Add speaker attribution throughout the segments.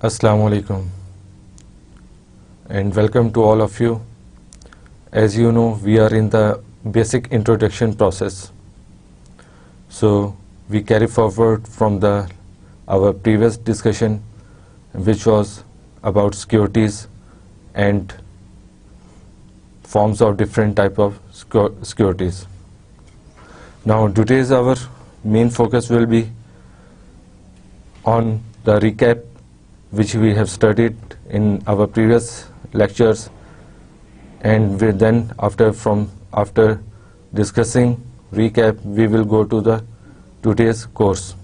Speaker 1: Assalamu alaikum and welcome to all of you. As you know, we are in the basic introduction process. So we carry forward from our previous discussion, which was about securities and forms of different type of securities. Now today's our main focus will be on the recap which we have studied in our previous lectures, and then after discussing recap, we will go to the today's course.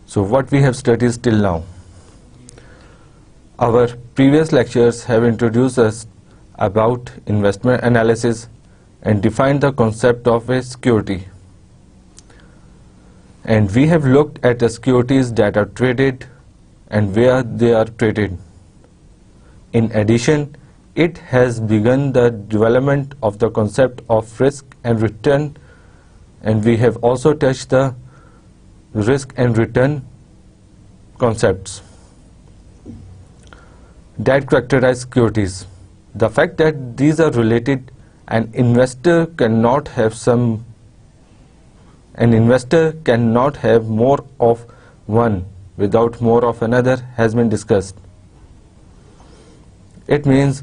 Speaker 1: So what we have studied till now. Our previous lectures have introduced us about investment analysis and defined the concept of a security. And we have looked at the securities that are traded and where they are traded. In addition, it has begun the development of the concept of risk and return, and we have also touched the risk and return concepts that characterize securities. The fact that these are related, an investor cannot have more of one without more of another has been discussed. It means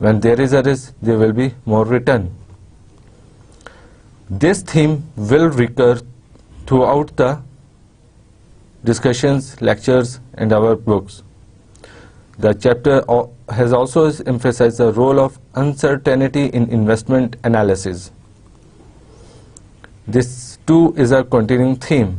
Speaker 1: When there is a risk, there will be more return. This theme will recur throughout the discussions, lectures and our books. The chapter has also emphasized the role of uncertainty in investment analysis. This too is a continuing theme.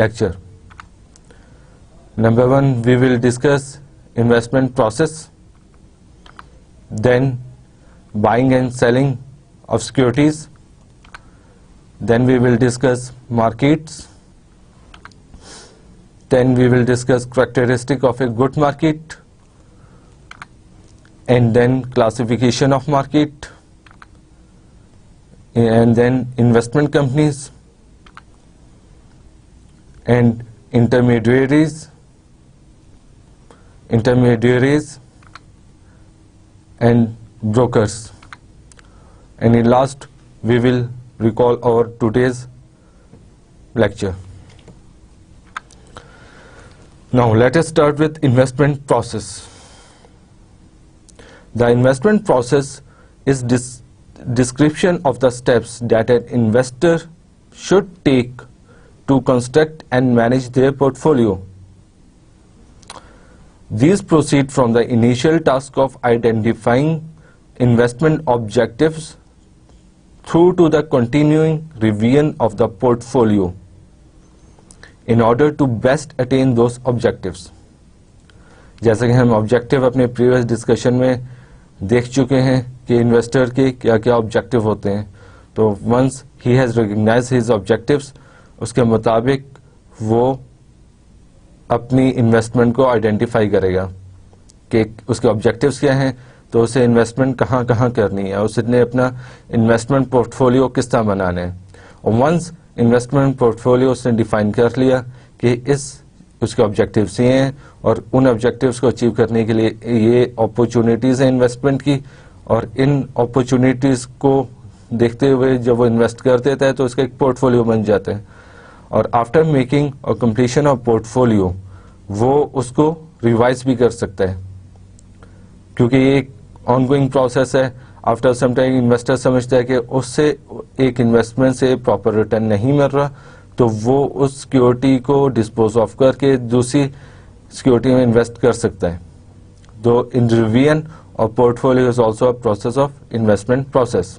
Speaker 1: lecture. Number 1, we will discuss investment process, then buying and selling of securities, then we will discuss markets, then we will discuss characteristic of a good market, and then classification of market, and then investment companies and intermediaries and brokers, and in last we will recall our today's lecture. Now let us start with investment process. The investment process is description of the steps that an investor should take to construct and manage their portfolio. These proceed from the initial task of identifying investment objectives through to the continuing revision of the portfolio in order to best attain those objectives. جیسا کہ ہم objective اپنے previous discussion میں دیکھ چکے ہیں کہ investor کے کیا کیا آبجیکٹو ہوتے ہیں. تو once he has recognized his objectives, اس کے مطابق وہ اپنی انویسٹمنٹ کو آئیڈینٹیفائی کرے گا کہ اس کے آبجیکٹوس کیا ہیں, تو اسے انویسٹمنٹ کہاں کہاں کرنی ہے, اس نے اپنا انویسٹمنٹ پورٹ فولیو کس طرح بنانا ہے. اور ونس انویسٹمنٹ پورٹ فولیو اس نے ڈیفائن کر لیا کہ اس کے آبجیکٹوس یہ ہیں, اور ان آبجیکٹوس کو اچیو کرنے کے لیے یہ اپرچونیٹیز ہیں انویسٹمنٹ کی, اور ان اپرچونیٹیز کو دیکھتے ہوئے جب وہ انویسٹ کر دیتا ہے تو اس کا ایک پورٹ فولیو بن جاتا ہے. اور آفٹر میکنگ اور کمپلیشن آف پورٹ فولیو وہ اس کو ریوائز بھی کر سکتا ہے, کیونکہ یہ ایک آن گوئنگ پروسیس ہے. آفٹر سم ٹائم انویسٹر سمجھتا ہے کہ اس سے ایک انویسٹمنٹ سے پراپر ریٹرن نہیں مل رہا, تو وہ اس سیکورٹی کو ڈسپوز آف کر کے دوسری سیکورٹی میں انویسٹ کر سکتا ہے. تو ان ریویژن اور port folio is also a process of investment process.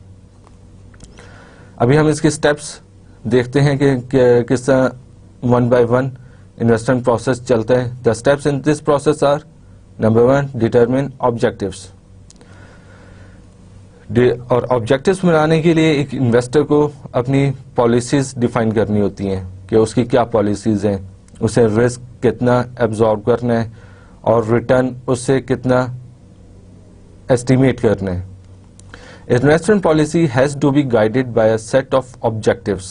Speaker 1: ابھی ہم اس کے اسٹیپس دیکھتے ہیں کہ کس طرح one by one investment process چلتا ہے. The steps in this process are: number 1, determine objectives. اور آبجیکٹوس بنانے کے لیے ایک انویسٹر کو اپنی پالیسیز ڈیفائن کرنی ہوتی ہیں کہ اس کی کیا پالیسیز ہیں, اسے رسک کتنا ایبزارب کرنا ہے اور ریٹرن اس سے کتنا ایسٹیمیٹ کرنا ہے. Investment policy has to be guided by a set of objectives.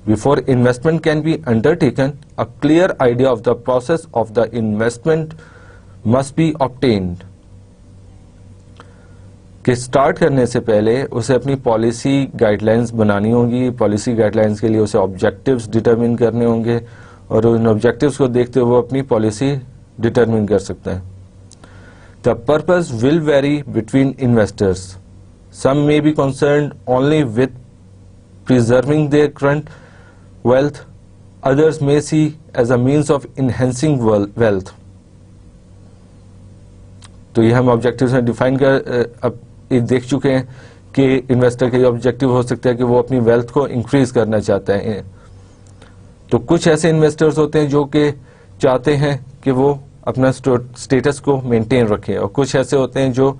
Speaker 1: Before investment can be undertaken, a clear idea of the process of the investment must be obtained. کہ start کرنے سے پہلے اسے اپنی پالیسی گائیڈ لائنس بنانی ہوں گی. Policy guide lines کے لیے اسے آبجیکٹوس ڈٹرمن کرنے ہوں گے, اور ان آبجیکٹوس کو دیکھتے ہوئے وہ اپنی پالیسی ڈٹرمن کر سکتا ہے. The purpose will vary between investors. Some may be concerned only with preserving their current wealth. Others may see as a means of enhancing wealth. تو یہ ہم آبجیکٹیوز میں ڈیفائن دیکھ چکے ہیں کہ انویسٹر کا یہ آبجیکٹیو ہو سکتا ہے کہ وہ اپنی ویلتھ کو انکریز کرنا چاہتا ہے. تو کچھ ایسے انویسٹرز ہوتے ہیں جو کہ چاہتے ہیں کہ وہ اپنا اسٹیٹس کو مینٹین رکھے, اور کچھ ایسے ہوتے ہیں جو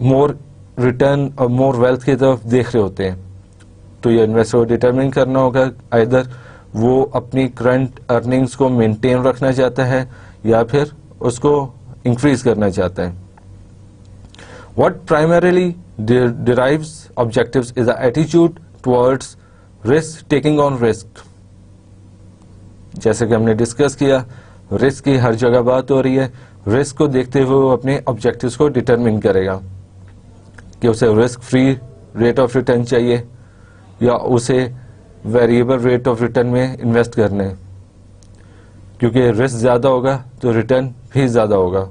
Speaker 1: مور ریٹرن اور مور ویلتھ کی طرف دیکھ رہے ہوتے ہیں. تو یہ انویسٹر کو ڈیٹرمن کرنا ہوگا ادھر وہ اپنی کرنٹ ارننگس کو مینٹین رکھنا چاہتا ہے یا پھر اس کو انکریز کرنا چاہتا ہے. What primarily drives objectives is a ایٹیچیوڈ towards risk taking on risk. جیسے کہ ہم نے ڈسکس کیا, رسک کی ہر جگہ بات ہو رہی ہے. رسک کو دیکھتے ہوئے وہ اپنے آبجیکٹوز کو ڈٹرمن کرے گا کہ اسے risk free rate of return چاہیے یا اسے ویریبل ریٹ آف ریٹرن میں انویسٹ کرنا ہے, کیونکہ رسک زیادہ ہوگا تو ریٹرن بھی زیادہ ہوگا.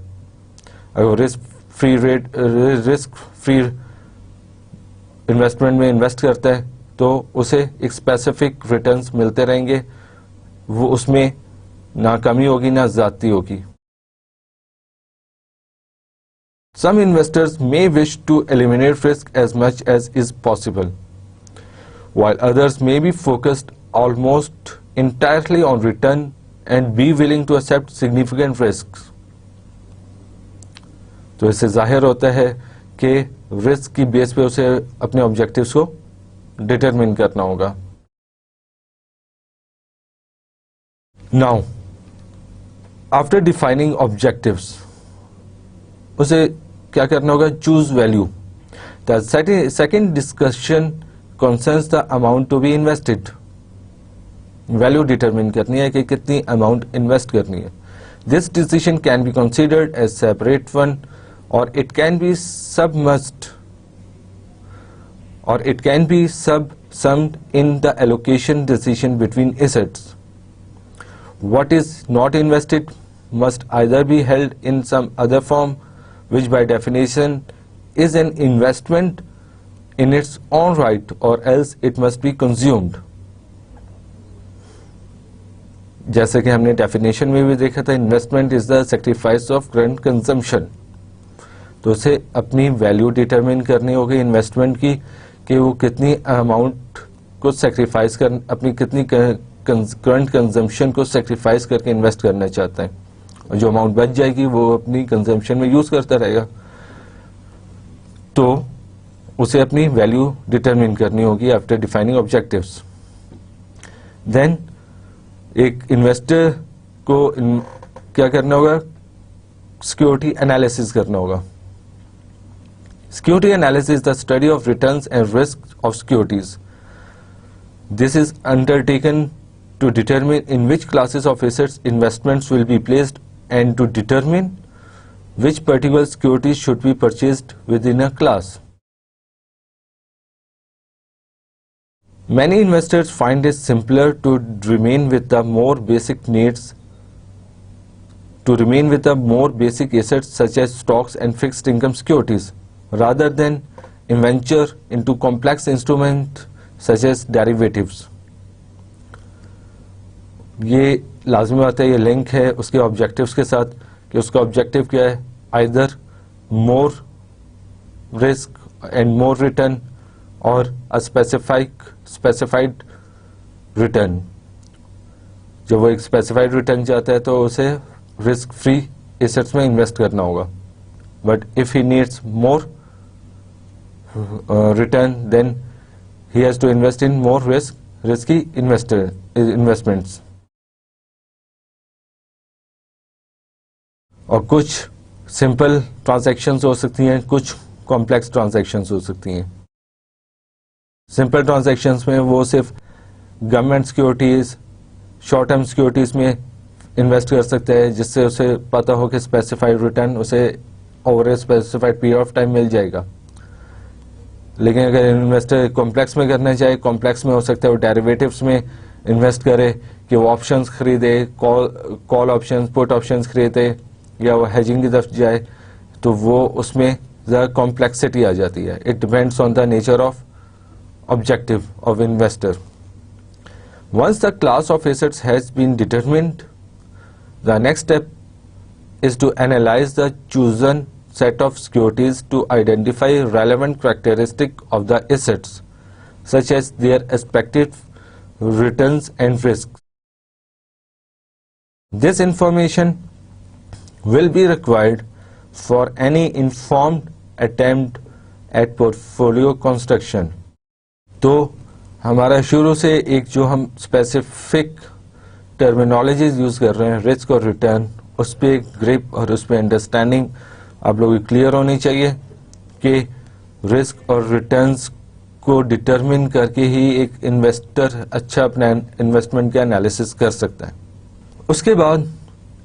Speaker 1: اگر رسک فری انویسٹمنٹ میں انویسٹ کرتا ہے تو اسے ایک اسپیسیفک ریٹرنس ملتے رہیں گے, وہ اس میں نہ کمی ہوگی نہ زیادتی ہوگی. Some investors may wish to eliminate risk as much as is possible, while others may be focused almost entirely on return and be willing to accept significant risks. تو اس سے ظاہر ہوتا ہے کہ رسک کی بیس پہ اسے اپنے آبجیکٹوز کو ڈٹرمن کرنا ہوگا. Now, after defining objectives, اسے کیا کرنا ہوگا؟ Choose value. The second discussion concerns the amount to be invested. Value determine کرنی ہے کہ کتنی اماؤنٹ انویسٹ کرنی ہے. This decision can be considered as separate one, or it can be subsumed in the allocation decision between assets. What is not invested must either be held in some other form, which by definition is an investment in its own right, or else it must be consumed. جیسے کہ ہم نے definition میں بھی دیکھا تھا, investment is the sacrifice of current consumption. تو اسے اپنی ویلیو ڈیٹرمن کرنی ہوگی انویسٹمنٹ کی کہ وہ کتنی اماؤنٹ کو سیکریفائس اپنی کتنی کرنٹ کنزمپشن کو سیکریفائس کر کے انویسٹ کرنا چاہتا ہے. اور جو اماؤنٹ بچ جائے گی وہ اپنی کنزمپشن میں یوز کرتا رہے گا. تو اسے اپنی ویلیو ڈٹرمن کرنی ہوگی آفٹر ڈیفائننگ آبجیکٹیوز. دین ایک انویسٹر کو کیا کرنا ہوگا, سیکورٹی انالیسس کرنا ہوگا. Security analysis is the study of returns and risks of securities. This is undertaken to determine in which classes of assets investments will be placed and to determine which particular securities should be purchased within a class. Many investors find it simpler to remain with the more basic needs, to remain with the more basic assets such as stocks and fixed income securities, rather than venture into complex instruments such as derivatives. یہ لازمی بات ہے, یہ link ہے اس کے objectives کے ساتھ کہ اس کا آبجیکٹیو کیا ہے, either more risk and more return or a specified return. جب وہ ایک اسپیسیفائڈ ریٹرن چاہتا ہے تو اسے رسک فری ایسٹس میں انویسٹ کرنا ہوگا. But if he needs more return, then he has to invest in more risky investments. اور کچھ سمپل ٹرانزیکشنز ہو سکتی ہیں, کچھ کمپلیکس ٹرانزیکشنز ہو سکتی ہیں. سمپل ٹرانزیکشنز میں وہ صرف government securities, short term securities میں انویسٹ کر سکتے ہیں جس سے اسے پتا ہو کہ اسپیسیفائڈ ریٹرن اسے over a specified period of time مل جائے گا. لیکن اگر انویسٹر کمپلیکس میں کرنا چاہے, کمپلیکس میں ہو سکتا ہے وہ ڈیریویٹیوز میں انویسٹ کرے کہ وہ آپشنز خریدے, کال آپشنز, پٹ آپشنز خریدے, یا وہ ہیجنگ کی طرف جائے, تو وہ اس میں زیادہ کمپلیکسٹی آ جاتی ہے. It depends on the nature of objective of investor. Once the class of assets has been determined, the next step is to analyze the chosen set of securities to identify relevant characteristics of the assets, such as their expected returns and risks. This information will be required for any informed attempt at portfolio construction. تو ہمارا شروع سے ایک جو ہم specific terminologies use کر رہے ہیں, رسک اور ریٹرن, اس پہ گریپ اور اس پہ انڈرسٹینڈنگ آپ لوگوں کی کلیئر ہونی چاہیے کہ رسک اور ریٹرنس کو ڈٹرمن کر کے ہی ایک انویسٹر اچھا اپنا انویسٹمنٹ کا انالیسس کر سکتا ہے. اس کے بعد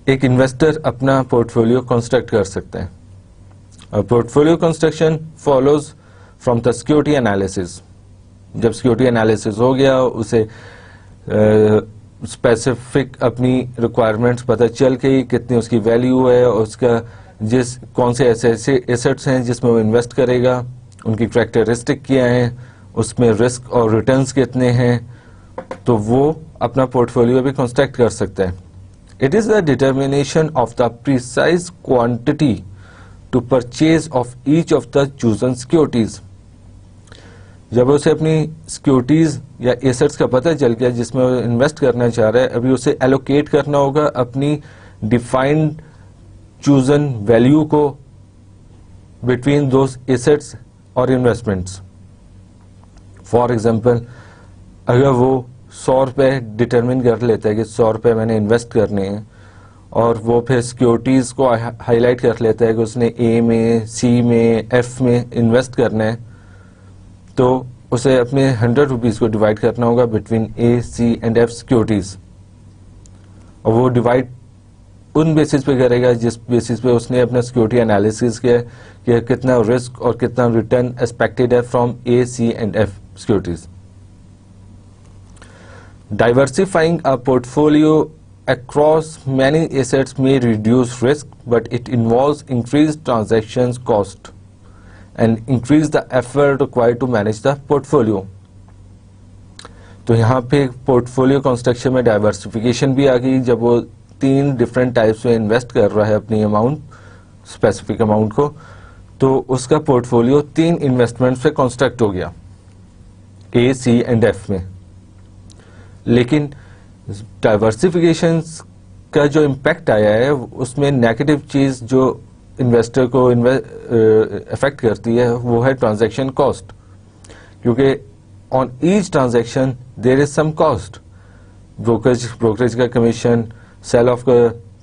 Speaker 1: ایک انویسٹر اپنا پورٹ فولیو کنسٹرکٹ کر سکتا ہے. اور port folio construction follows from the security analysis. جب سیکورٹی انالیسس ہو گیا, اسے اسپیسیفک اپنی ریکوائرمنٹس پتہ چل گئی, کتنی اس کی ویلیو ہے, اور اس کا کون سے ایسے ایسٹس ہیں جس میں وہ انویسٹ کرے گا, ان کی کریکٹرسٹک کیا ہیں, اس میں رسک اور ریٹرنس کتنے ہیں, تو وہ اپنا پورٹ فولیو بھی کنسٹرکٹ کر سکتا ہے. It is the determination of the precise quantity to purchase of each of the chosen securities. جب اسے اپنی سیکورٹیز یا ایسٹس کا پتہ چل گیا جس میں وہ انویسٹ کرنا چاہ رہا ہے, ابھی اسے ایلوکیٹ کرنا ہوگا اپنی ڈیفائنڈ چوزن ویلیو کو بٹوین دوز ایسٹس اور انویسٹمنٹس. فار ایگزامپل, اگر وہ 100 روپے ڈٹرمن کر لیتا ہے کہ 100 روپے میں نے انویسٹ کرنے ہیں, اور وہ پھر سیکورٹیز کو ہائی لائٹ کر لیتا ہے کہ اس نے اے میں, سی میں, ایف میں انویسٹ کرنا ہے, تو اسے اپنے 100 روپیز کو ڈیوائڈ کرنا ہوگا between A, C and F securities. اور وہ ڈیوائڈ ان بیسس پہ کرے گا جس بیسس پہ اس نے اپنا سیکورٹی انالیسس کیا کہ کتنا رسک اور کتنا ریٹرن ایکسپیکٹڈ ہے from A, C and F securities. Diversifying a portfolio across many assets may reduce risk, but it involves increased transaction cost and increase the effort required to manage the portfolio. تو یہاں پہ port folio construction میں diversification بھی آ گئی. جب وہ 3 different types میں invest کر رہا ہے اپنی اماؤنٹ, اسپیسیفک اماؤنٹ کو, تو اس کا پورٹ فولیو 3 انویسٹمنٹ پہ کنسٹرکٹ ہو گیا, اے, سی اینڈ ایف میں. لیکن ڈائیورسفیکیشن کا جو امپیکٹ آیا ہے اس میں نیگیٹو چیز جو انویسٹر کو افیکٹ کرتی ہے وہ ہے ٹرانزیکشن کاسٹ, کیونکہ on each transaction there is some cost. Brokerage کا کمیشن, سیل آف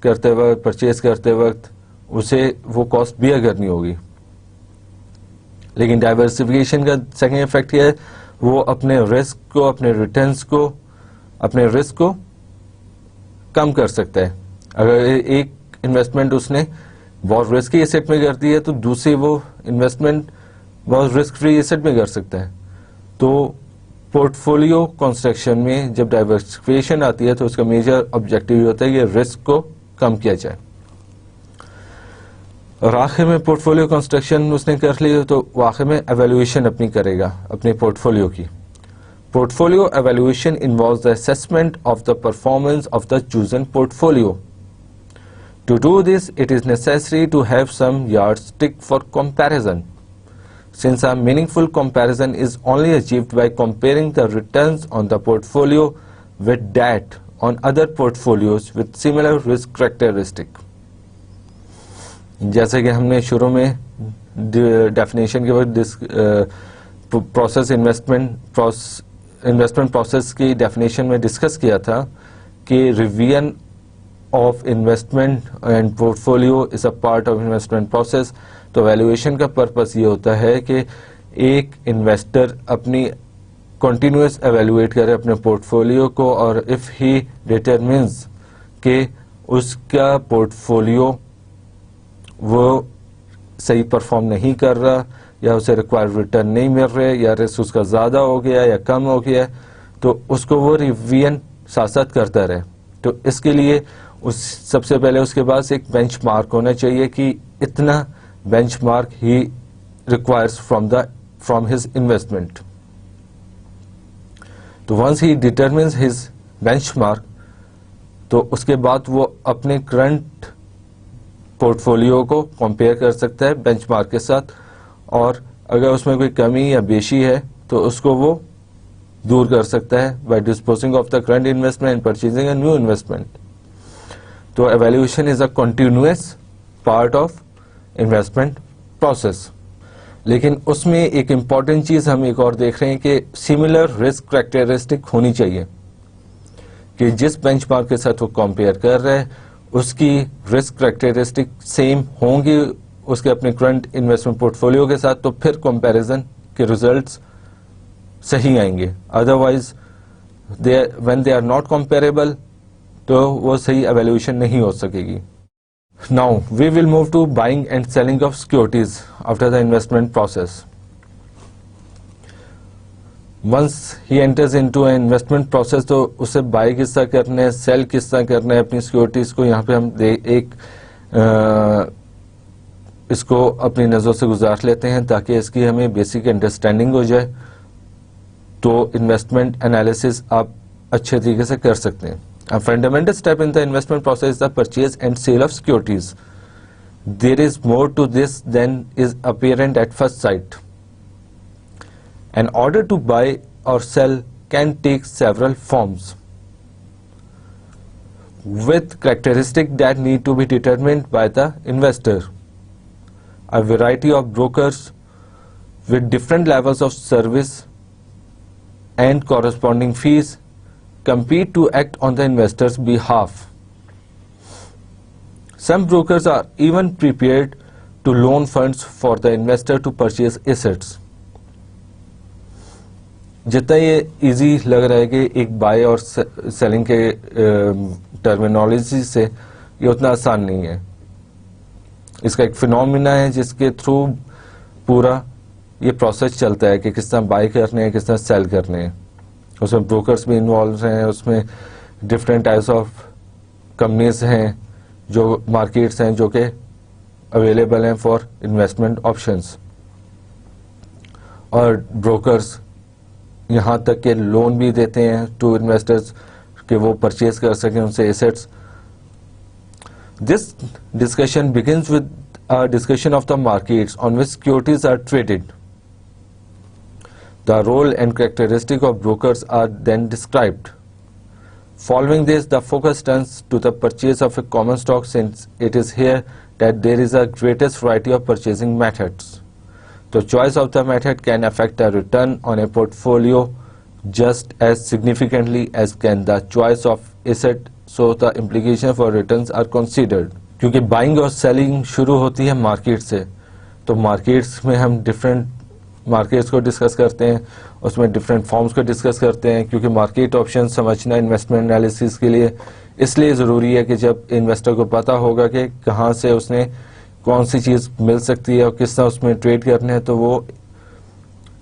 Speaker 1: کرتے وقت, پرچیز کرتے وقت اسے وہ کاسٹ بیئر کرنی ہوگی. لیکن ڈائیورسفیکیشن کا سیکنڈ افیکٹ کیا ہے, وہ اپنے رسک کو, اپنے ریٹرنس کو, اپنے رسک کو کم کر سکتا ہے. اگر ایک انویسٹمنٹ اس نے بہت رسکی ایسٹ میں کر دی ہے تو دوسری وہ انویسٹمنٹ بہت رسک فری ایسٹ میں کر سکتا ہے. تو پورٹ فولیو کنسٹرکشن میں جب ڈائیورسفیکیشن آتی ہے تو اس کا میجر آبجیکٹو یہ ہوتا ہے کہ رسک کو کم کیا جائے. اور آخر میں پورٹ فولیو کنسٹرکشن اس نے کر لی تو آخر میں ایویلویشن اپنی کرے گا اپنے پورٹ فولیو کی. Portfolio evaluation involves the assessment of the performance of the chosen portfolio. To do this, it is necessary to have some yardstick for comparison. Since a meaningful comparison is only achieved by comparing the returns on the portfolio with that on other portfolios with similar risk characteristic. جیسے کہ ہم نے شروع میں definition کے وقت process investment process کی definition میں ڈسکس کیا تھا کہ revision of investment and port folio is a part of investment process. تو ویلیویشن کا پرپز یہ ہوتا ہے کہ ایک انویسٹر اپنی کنٹینیوس ایویلویٹ کرے اپنے پورٹ فولیو کو, اور اف ہی ڈیٹرمنز کہ اس کا پورٹ فولیو وہ صحیح پرفارم نہیں کر رہا یا اسے ریکوائرڈ ریٹرن نہیں مل رہے یا رسک اس کا زیادہ ہو گیا یا کم ہو گیا, تو اس کو وہ ریویژن ساتھ ساتھ کرتا رہے. تو اس کے لیے سب سے پہلے اس کے پاس ایک بینچ مارک ہونا چاہیے کہ اتنا bench mark he requires from his investment. تو ونس ہی ڈیٹرمنز ہز بینچ مارک تو اس کے بعد وہ اپنے کرنٹ پورٹ فولیو کو کمپیئر کر سکتا ہے بینچ مارک کے ساتھ, اور اگر اس میں کوئی کمی یا بیشی ہے تو اس کو وہ دور کر سکتا ہے by disposing of the current investment and purchasing a new investment. تو evaluation is a continuous part of investment process. لیکن اس میں ایک امپورٹنٹ چیز ہم ایک اور دیکھ رہے ہیں کہ سملر رسک کریکٹرسٹک ہونی چاہیے, کہ جس بینچ مارک کے ساتھ وہ کمپیئر کر رہے ہیں اس کی رسک کریکٹرسٹک سیم ہوں گی اس کے اپنے کرنٹ انویسٹمنٹ پورٹ فولیو کے ساتھ, تو پھر کمپیریزن کے ریزلٹس صحیح آئیں گے. Otherwise when they are not comparable تو وہ صحیح ایویلویشن نہیں ہو سکے گی. Now we will move to buying and selling of securities after the investment process. Once he enters into an investment process تو اسے بائی کس طرح کرنا ہے, سیل کس طرح کرنا ہے اپنی سیکورٹیز کو. یہاں پہ ہم ایک اس کو اپنی نظروں سے گزار لیتے ہیں تاکہ اس کی ہمیں بیسک انڈرسٹینڈنگ ہو جائے, تو انویسٹمنٹ انالیسس آپ اچھے طریقے سے کر سکتے ہیں. A fundamental step in the investment process is the purchase and sale of securities. There is more to this than is apparent at first sight. An order to buy or sell can take several forms, with characteristics that need to be determined by the investor. A variety of brokers with different levels of service and corresponding fees compete to act on the investor's behalf. Some brokers are even prepared to loan funds for the investor to purchase assets. جتنا یہ easy لگ رہا ہے کہ ایک by اور selling کے terminology سے, یہ اتنا آسان نہیں ہے. اس کا ایک فینومینا ہے جس کے تھرو پورا یہ پروسیس چلتا ہے کہ کس طرح بائی کرنے ہیں, کس طرح سیل کرنے ہیں. اس میں بروکرز بھی انوالو ہیں, اس میں ڈفرینٹ ٹائپس آف کمپنیز ہیں جو مارکیٹس ہیں جو کہ اویلیبل ہیں فار انویسٹمنٹ آپشنس, اور بروکرز یہاں تک کہ لون بھی دیتے ہیں ٹو انویسٹرز کہ وہ پرچیز کر سکیں ان سے assets. This discussion begins with a discussion of the markets on which securities are traded. The role and characteristic of brokers are then described. Following this, the focus turns to the purchase of a common stock, since it is here that there is a greatest variety of purchasing methods. The choice of the method can affect the return on a portfolio just as significantly as can the choice of asset, so the implications for returns are considered. کیونکہ buying اور selling شروع ہوتی ہے market سے، تو markets میں ہم different markets کو ڈسکس کرتے ہیں، اس میں ڈفرینٹ فارمز کو ڈسکس کرتے ہیں، کیونکہ مارکیٹ آپشن سمجھنا انویسٹمنٹ انالیسس کے لیے اس لیے ضروری ہے کہ جب انویسٹر کو پتہ ہوگا کہ کہاں سے اس نے کون سی چیز مل سکتی ہے اور کس طرح اس میں ٹریڈ کرنا ہے، تو وہ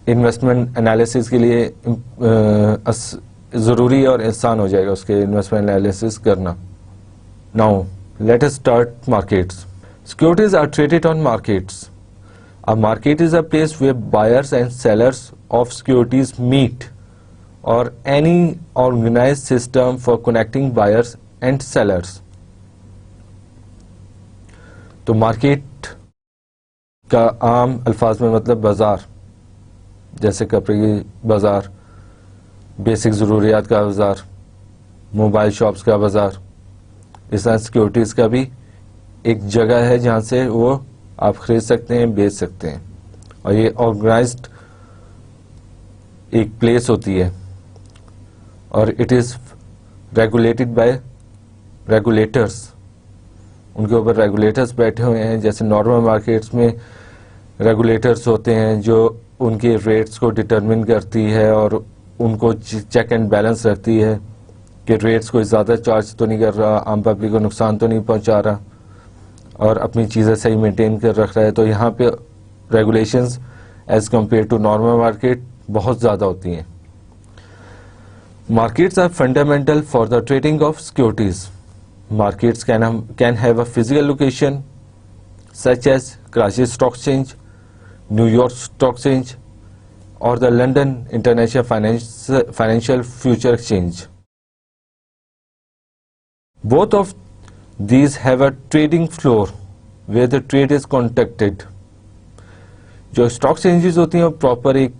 Speaker 1: انویسٹمنٹ انالیسس کے لیے ضروری ہے اور آسان ہو جائے گا اس کے انویسٹمنٹ انالیسس کرنا. Now let us start markets. Securities are traded on markets. A market is a place where buyers and sellers of securities meet, or any organized system for connecting buyers and sellers. تو market کا عام الفاظ میں مطلب بازار، جیسے کپڑے کی بازار، بیسک ضروریات کا بازار، موبائل شاپس کا بازار. اس طرح سیکورٹیز کا بھی ایک جگہ ہے جہاں سے وہ آپ خرید سکتے ہیں، بیچ سکتے ہیں، اور یہ آرگنائزڈ ایک پلیس ہوتی ہے، اور it is regulated by regulators. ان کے اوپر ریگولیٹرس بیٹھے ہوئے ہیں. جیسے نارمل مارکیٹس میں ریگولیٹرس ہوتے ہیں جو ان کے ریٹس کو ڈٹرمن کرتی ہے اور ان کو چیک اینڈ بیلنس رکھتی ہے کہ ریٹس کوئی زیادہ چارج تو نہیں کر رہا، عام پبلک کو نقصان تو نہیں پہنچا رہا، اور اپنی چیزیں صحیح مینٹین کر رکھ رہا ہے. تو یہاں پہ regulations as compare to normal market بہت زیادہ ہوتی ہیں. Markets are fundamental for the trading of securities. Markets can have a physical location such as Karachi stock exchange, New York stock exchange, اور the London international financial future exchange. Both of these have a trading floor where the trade is conducted. جو stock exchanges ہوتی ہیں proper ایک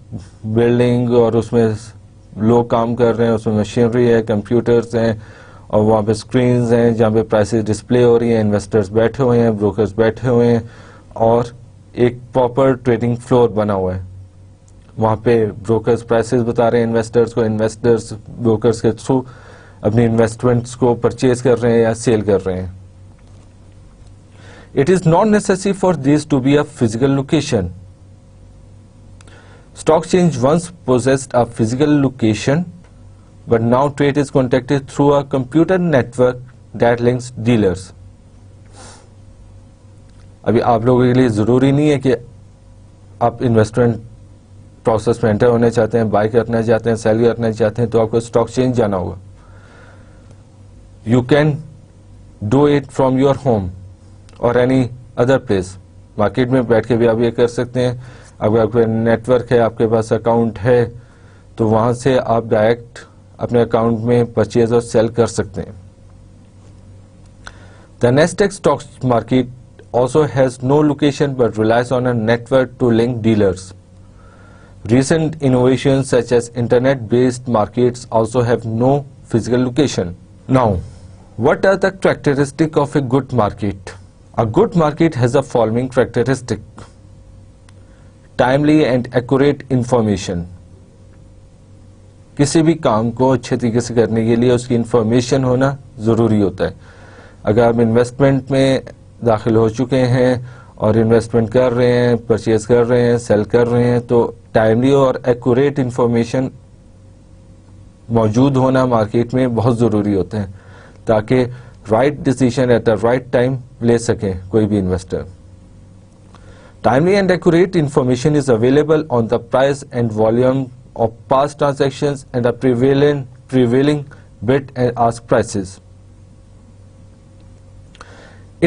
Speaker 1: building اور اس میں لوگ کام کر رہے ہیں، اس میں مشینری ہے، کمپیوٹرز ہیں، اور وہاں پہ اسکرینز ہیں جہاں پہ پرائسز ڈسپلے ہو رہی ہیں، انویسٹرز بیٹھے ہوئے ہیں، بروکرز بیٹھے ہوئے ہیں، اور ایک پراپر ٹریڈنگ فلور بنا ہوا ہے. وہاں پہ بروکرز پرائسز بتا رہے ہیں انویسٹرز کو، انویسٹرز بروکرز کے تھرو اپنی انویسٹمنٹس کو پرچیز کر رہے ہیں یا سیل کر رہے ہیں. It is not necessary for these to be a physical location. Stock exchange once possessed a physical location, but now trade is conducted through a computer network that links dealers. ابھی آپ لوگوں کے لیے ضروری نہیں ہے کہ آپ انویسٹمنٹ پروسیس میں انٹر ہونے چاہتے ہیں، بائی کرنا چاہتے ہیں، سیل کرنا چاہتے ہیں تو آپ کو اسٹاک ایکسچینج جانا ہوگا. You can do it from your home or any other place. Market میں بیٹھ کے بھی آپ یہ کر سکتے ہیں. اگر آپ کا نیٹ ورک ہے، آپ کے پاس اکاؤنٹ ہے، تو وہاں سے آپ ڈائریکٹ اپنے اکاؤنٹ میں پرچیز اور سیل کر سکتے ہیں. The Nasdaq stock market also has no location but relies on a network to link dealers. Recent innovations such as internet-based markets also have no physical location. Now, what are the characteristics of a good market? A good market has the following characteristic: timely and accurate information. کسی بھی کام کو اچھے طریقے سے کرنے کے لیے اس کی انفارمیشن ہونا ضروری ہوتا ہے. اگر آپ انویسٹمنٹ میں داخل ہو چکے ہیں اور انویسٹمنٹ کر رہے ہیں، پرچیز کر رہے ہیں، سیل کر رہے ہیں، تو ٹائملی اور ایکوریٹ انفارمیشن موجود ہونا مارکیٹ میں بہت ضروری ہوتا ہے تاکہ right decision at the right time لے سکے کوئی بھی investor. Timely and accurate information is available on the price and volume of past transactions and the prevailing bid and ask prices.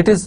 Speaker 1: It is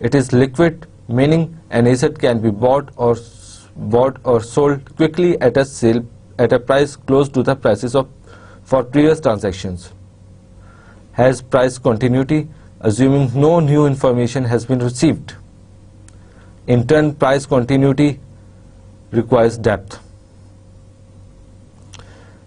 Speaker 1: It is liquid, meaning an asset can be bought or sold quickly at a price close to the prices for previous transactions. Has price continuity, assuming no new information has been received. In turn, price continuity requires depth.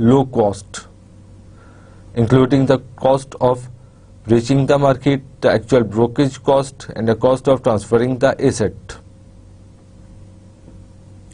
Speaker 1: low cost, including the cost of reaching the market, the actual brokerage cost, and the cost of transferring the asset.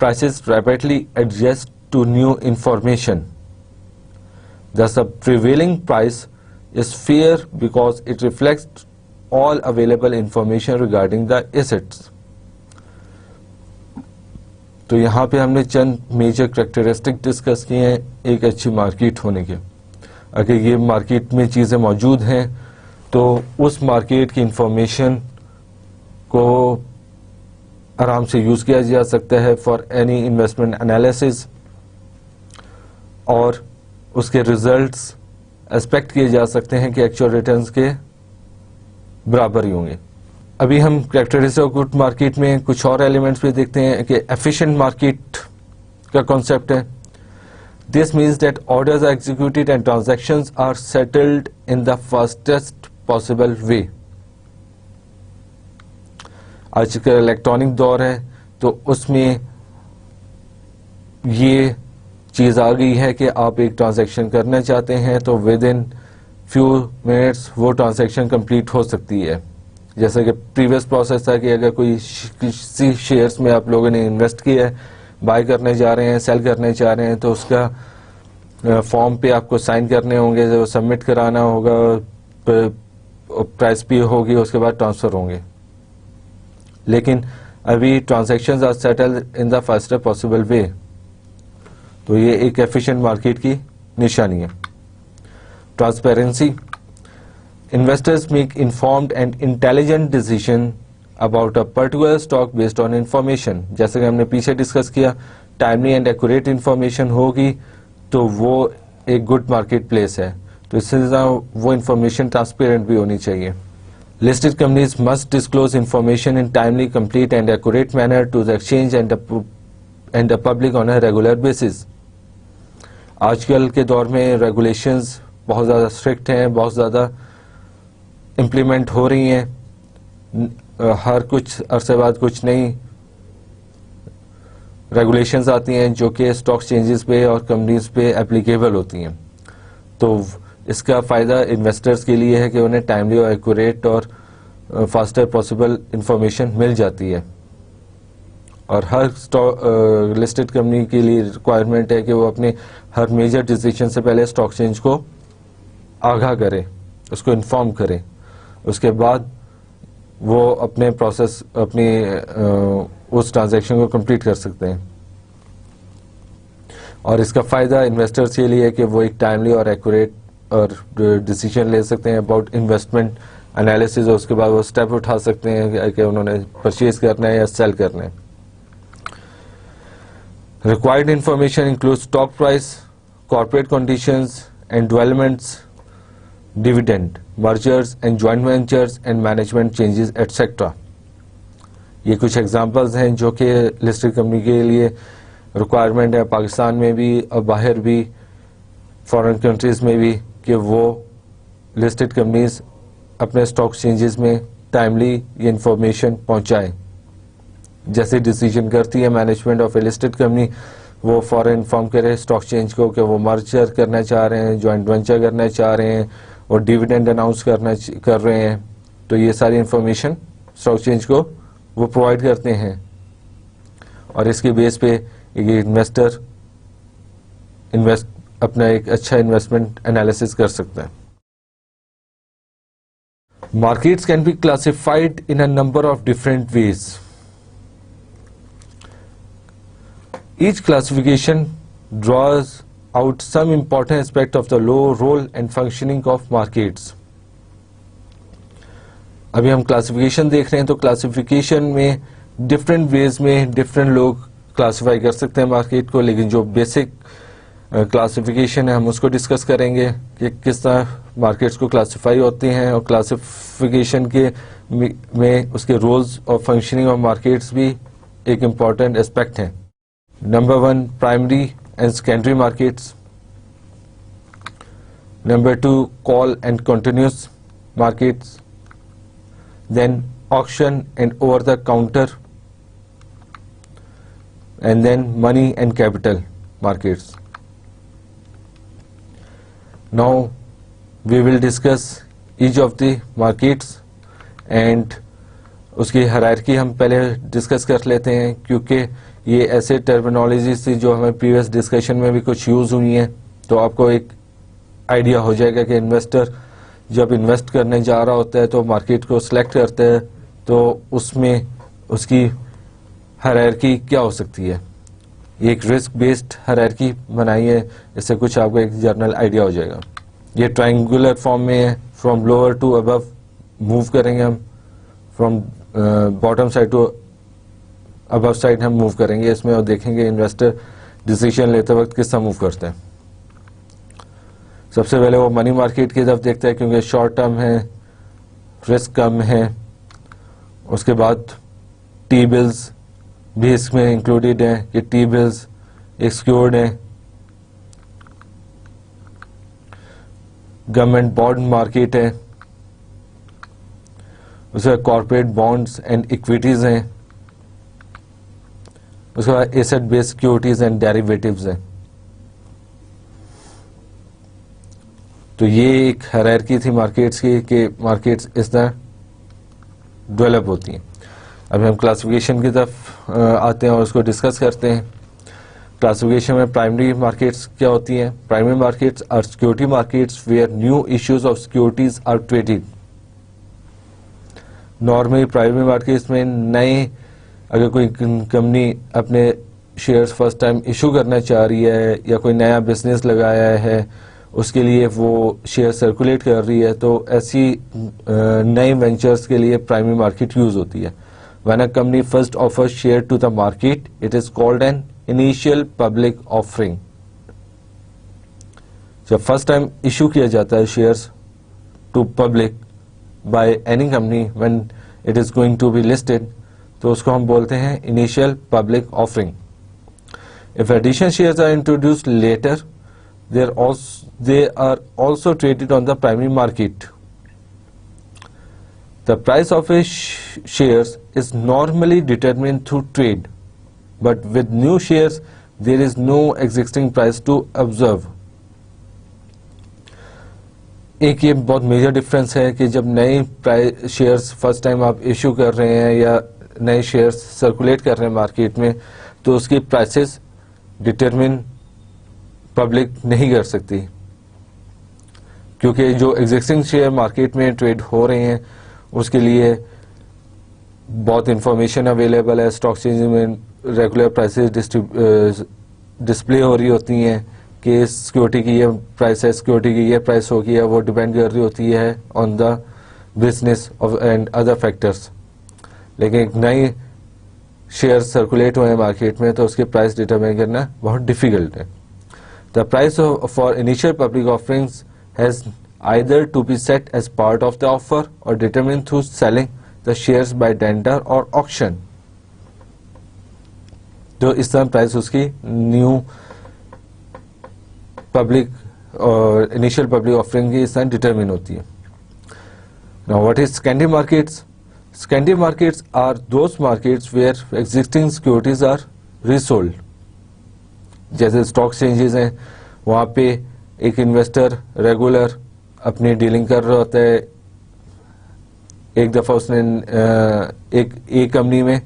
Speaker 1: prices rapidly adjust to new information. Thus, the prevailing price is fair because it reflects all available information regarding the assets. تو یہاں پہ ہم نے چند major characteristic discuss کیے ہیں ایک اچھی مارکیٹ ہونے کے. اگر یہ مارکیٹ میں چیزیں موجود ہیں تو اس مارکیٹ کی انفارمیشن کو آرام سے یوز کیا جا سکتا ہے فار اینی انویسٹمنٹ انالیسز, اور اس کے ریزلٹس ایکسپیکٹ کیے جا سکتے ہیں کہ ایکچوئل ریٹرنز کے برابر ہی ہوں گے. ابھی ہم کریکٹرسٹک آف گڈ مارکیٹ میں کچھ اور ایلیمنٹس بھی دیکھتے ہیں کہ ایفیشینٹ مارکیٹ کا کانسیپٹ ہے. This means that orders are executed and transactions are settled in the fastest possible way. آج کل الیکٹرانک دور ہے تو اس میں یہ چیز آ گئی ہے کہ آپ ایک ٹرانزیکشن کرنا چاہتے ہیں تو ود ان فیو منٹس وہ ٹرانزیکشن کمپلیٹ ہو سکتی ہے. جیسا کہ پریویس پروسیس تھا کہ اگر کوئی کسی شیئرس میں آپ لوگوں نے انویسٹ کیا ہے, بائی کرنے جا رہے ہیں, سیل کرنے چاہ رہے ہیں, تو اس کا فارم پہ آپ کو سائن کرنے ہوں گے, سبمٹ کرانا ہوگا, پرائس پی ہوگی, اس کے بعد ٹرانسفر ہوں گے. لیکن ابھی transactions are settle in the faster possible way. تو یہ ایک ایفیشینٹ مارکیٹ کی نشانی ہے. Transparency. Investors make informed and intelligent decision about a particular stock based on information. جیسے کہ ہم نے پیچھے ڈسکس کیا, ٹائملی اینڈ ایکوریٹ انفارمیشن ہوگی تو وہ ایک گڈ مارکیٹ پلیس ہے. تو اس سے وہ انفارمیشن ٹرانسپیرنٹ بھی ہونی چاہیے. Listed companies must disclose information in timely, complete and accurate manner to the exchange and the public on a regular basis. آج کل کے دور میں ریگولیشنز بہت زیادہ اسٹرکٹ ہیں, بہت زیادہ امپلیمنٹ ہو رہی ہیں. ہر کچھ عرصے بعد کچھ نئی ریگولیشنز آتی ہیں جو کہ اسٹاک چینجز پہ اور کمپنیز پہ اپلیکیبل ہوتی ہیں. تو اس کا فائدہ انویسٹرز کے لیے ہے کہ انہیں ٹائملی اور ایکوریٹ اور فاسٹر پاسبل انفارمیشن مل جاتی ہے. اور ہر لسٹڈ کمپنی کے لیے ریکوائرمنٹ ہے کہ وہ اپنے ہر میجر ڈیسیجن سے پہلے اسٹاک چینج کو آگاہ کرے, اس کو انفارم کرے, اس کے بعد وہ اپنے پروسیس اپنی اس ٹرانزیکشن کو کمپلیٹ کر سکتے ہیں. اور اس کا فائدہ انویسٹرز کے لیے ہے کہ وہ ایک ٹائملی اور ایکوریٹ اور ڈیسیجن لے سکتے ہیں اباؤٹ انویسٹمنٹ انالیسز, اور اس کے بعد وہ اسٹیپ اٹھا سکتے ہیں کہ انہوں نے پرچیز کرنا ہے یا سیل کرنا ہے. Required information include stock price, corporate conditions and developments, dividend, mergers and joint ventures and management changes et cetera. یہ کچھ ایگزامپلز ہیں جو کہ لسٹڈ کمپنی کے لیے ریکوائرمنٹ ہے پاکستان میں بھی اور باہر بھی, فارن کنٹریز میں بھی, کہ وہ لسٹڈ کمپنیز اپنے اسٹاک چینجز میں ٹائملی یہ انفارمیشن پہنچائیں. جیسے ڈیسیجن کرتی ہے management of a listed company, وہ فوراً انفارم کرے اسٹاک چینج کو کہ وہ مرجر کرنا چاہ رہے ہیں, جوائنٹ وینچر کرنا چاہ رہے ہیں اور ڈیویڈینڈ اناؤنس کر رہے ہیں. تو یہ ساری انفارمیشن اسٹاک چینج کو وہ پرووائڈ کرتے ہیں, اور اس کے بیس پہ انویسٹر اپنا ایک اچھا انویسٹمنٹ انالیسس کر سکتا ہے. Markets can be classified in a number of different ways. Each classification draws out some important aspect of the role and functioning of markets. ابھی ہم کلاسیفیکیشن دیکھ رہے ہیں, تو کلاسیفیکیشن میں ڈفرینٹ ویز میں ڈفرینٹ لوگ کلاسیفائی کر سکتے ہیں مارکیٹ کو, لیکن جو بیسک کلاسیفیکیشن ہے ہم اس کو ڈسکس کریں گے کہ کس طرح مارکیٹس کو کلاسیفائی ہوتے ہیں, اور کلاسیفیکیشن کے میں اس کے رولز اور فنکشننگ آف مارکیٹس بھی ایک امپورٹنٹ اسپیکٹ ہیں. Number 1, primary and secondary markets. Number 2, call and continuous markets. Then auction and over the counter and then money and capital markets. Now we will discuss each of the markets and اس کی hierarchy ہم پہلے discuss کر لیتے ہیں, کیونکہ یہ ایسے terminologies تھی جو ہمیں پریویس ڈسکشن میں بھی کچھ یوز ہوئی ہیں, تو آپ کو ایک آئیڈیا ہو جائے گا کہ انویسٹر جب انویسٹ کرنے جا رہا ہوتا ہے تو مارکیٹ کو سلیکٹ کرتا ہے, تو اس میں اس کی ہرارکی کیا ہو سکتی ہے. یہ ایک رسک بیسڈ ہرارکی بنائی ہے, اس سے کچھ آپ کو ایک جنرل آئیڈیا ہو جائے گا. یہ ٹرائنگولر فارم میں ہے, from lower to above move کریں گے ہم, from bottom side to above side ہم موو کریں گے اس میں, اور دیکھیں گے انویسٹر ڈیسیژن لیتے وقت کس طرح موو کرتے ہیں. سب سے پہلے وہ منی مارکیٹ کی طرف دیکھتا ہے کیونکہ شارٹ ٹرم ہے, رسک کم ہے. اس کے بعد ٹی بلز بھی اس میں انکلوڈیڈ ہیں کہ ٹی بلز ایک سیکیورڈ ہیں. گورنمنٹ بانڈ مارکیٹ ہے, اس کے بعد کارپوریٹ بانڈز اینڈ اکویٹیز ہیں, اس کے بعد asset based securities and derivatives ہیں. تو یہ ایک ہیرارکی تھی مارکیٹس کی کہ مارکیٹس اس طرح ڈیولپ ہوتی ہیں. اب ہم کلاسیفیکیشن کی طرف آتے ہیں اور اس کو ڈسکس کرتے ہیں. کلاسیفیکیشن میں پرائمری مارکیٹس کیا ہوتی ہیں. Primary markets are security markets where new issues of securities are traded. Normally primary markets میں نئے, اگر کوئی کمپنی اپنے شیئرز فرسٹ ٹائم ایشو کرنا چاہ رہی ہے یا کوئی نیا بزنس لگایا ہے, اس کے لیے وہ شیئر سرکولیٹ کر رہی ہے, تو ایسی نئے وینچرز کے لیے پرائمری مارکیٹ یوز ہوتی ہے. When a company first offers share to the market, it is called an initial public offering. جب فرسٹ ٹائم ایشو کیا جاتا ہے shares to public by any company when it is going to be listed, تو اس کو ہم بولتے ہیں initial public offering. If additional shares are introduced later, they are also traded on the primary market. The price of a shares is normally determined through trade, but with new shares there is no existing price to observe. ایک یہ بہت major difference ہے کہ جب نئے shares first time آپ issue کر رہے ہیں یا نئے شیئرز سرکولیٹ کر رہے ہیں مارکیٹ میں, تو اس کی پرائسز ڈٹرمن پبلک نہیں کر سکتی, کیونکہ جو ایگزسٹنگ شیئر مارکیٹ میں ٹریڈ ہو رہے ہیں اس کے لیے بہت انفارمیشن اویلیبل ہے. اسٹاک ایکسچینج میں ریگولر پرائسز ڈسپلے ہو رہی ہوتی ہیں کہ سیکورٹی کی یہ پرائس ہے, سیکورٹی کی یہ پرائس ہوگی ہے, وہ ڈپینڈ کر رہی ہوتی ہے on the business and other factors. لیکن ایک نئی شیئر سرکولیٹ ہوئے ہیں مارکیٹ میں تو اس کی پرائس ڈٹرمائن کرنا بہت ڈیفیکلٹ ہے. The price for initial public offerings has either to be set as part of the offer or determined through selling the shares by tender or auction. تو اس طرح پرائس اس کی new public اور initial public offering کی اس طرح determine ہوتی ہے. Now what is secondary markets? Secondary markets are those markets where existing securities are resold. جیسے stock exchanges ہیں, وہاں پہ ایک انویسٹر ریگولر اپنی ڈیلنگ کر رہا ہوتا ہے. ایک دفعہ اس نے ایک کمپنی میں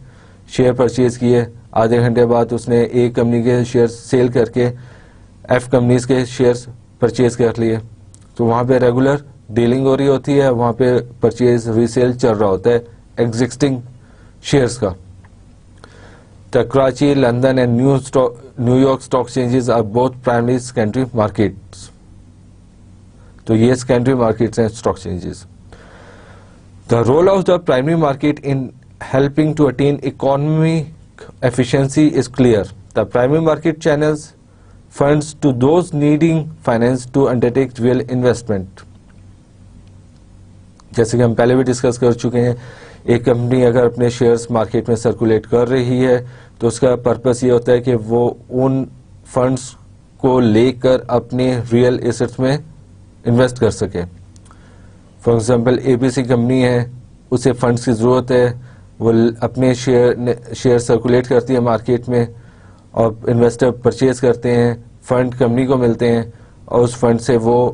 Speaker 1: شیئر پرچیز کیے, آدھے گھنٹے بعد اس نے ایک کمپنی کے شیئر سیل کر کے ایف کمپنیز کے شیئرز پرچیز کر لیے. تو وہاں پہ ریگولر ڈیلنگ ہو رہی ہوتی ہے, وہاں پہ پرچیز ریسیل چل رہا ہوتا ہے ایگزسٹنگ شیئرز کا. The Karachi, London and New York stock exchanges are both primary secondary markets. تو یہ سیکنڈری مارکیٹس ہیں stock exchanges. The role of the primary market in helping to attain economic efficiency is clear. The primary market channels funds to those needing finance to undertake real investment. جیسے کہ ہم پہلے بھی discuss کر چکے ہیں, ایک کمپنی اگر اپنے شیئرز مارکیٹ میں سرکولیٹ کر رہی ہے تو اس کا پرپس یہ ہوتا ہے کہ وہ ان فنڈز کو لے کر اپنے ریئل ایسٹس میں انویسٹ کر سکے. For example A B C company ہے, اسے فنڈز کی ضرورت ہے, وہ اپنے شیئر سرکولیٹ کرتی ہے مارکیٹ میں, اور انویسٹر پرچیز کرتے ہیں, فنڈ کمپنی کو ملتے ہیں اور اس فنڈ سے وہ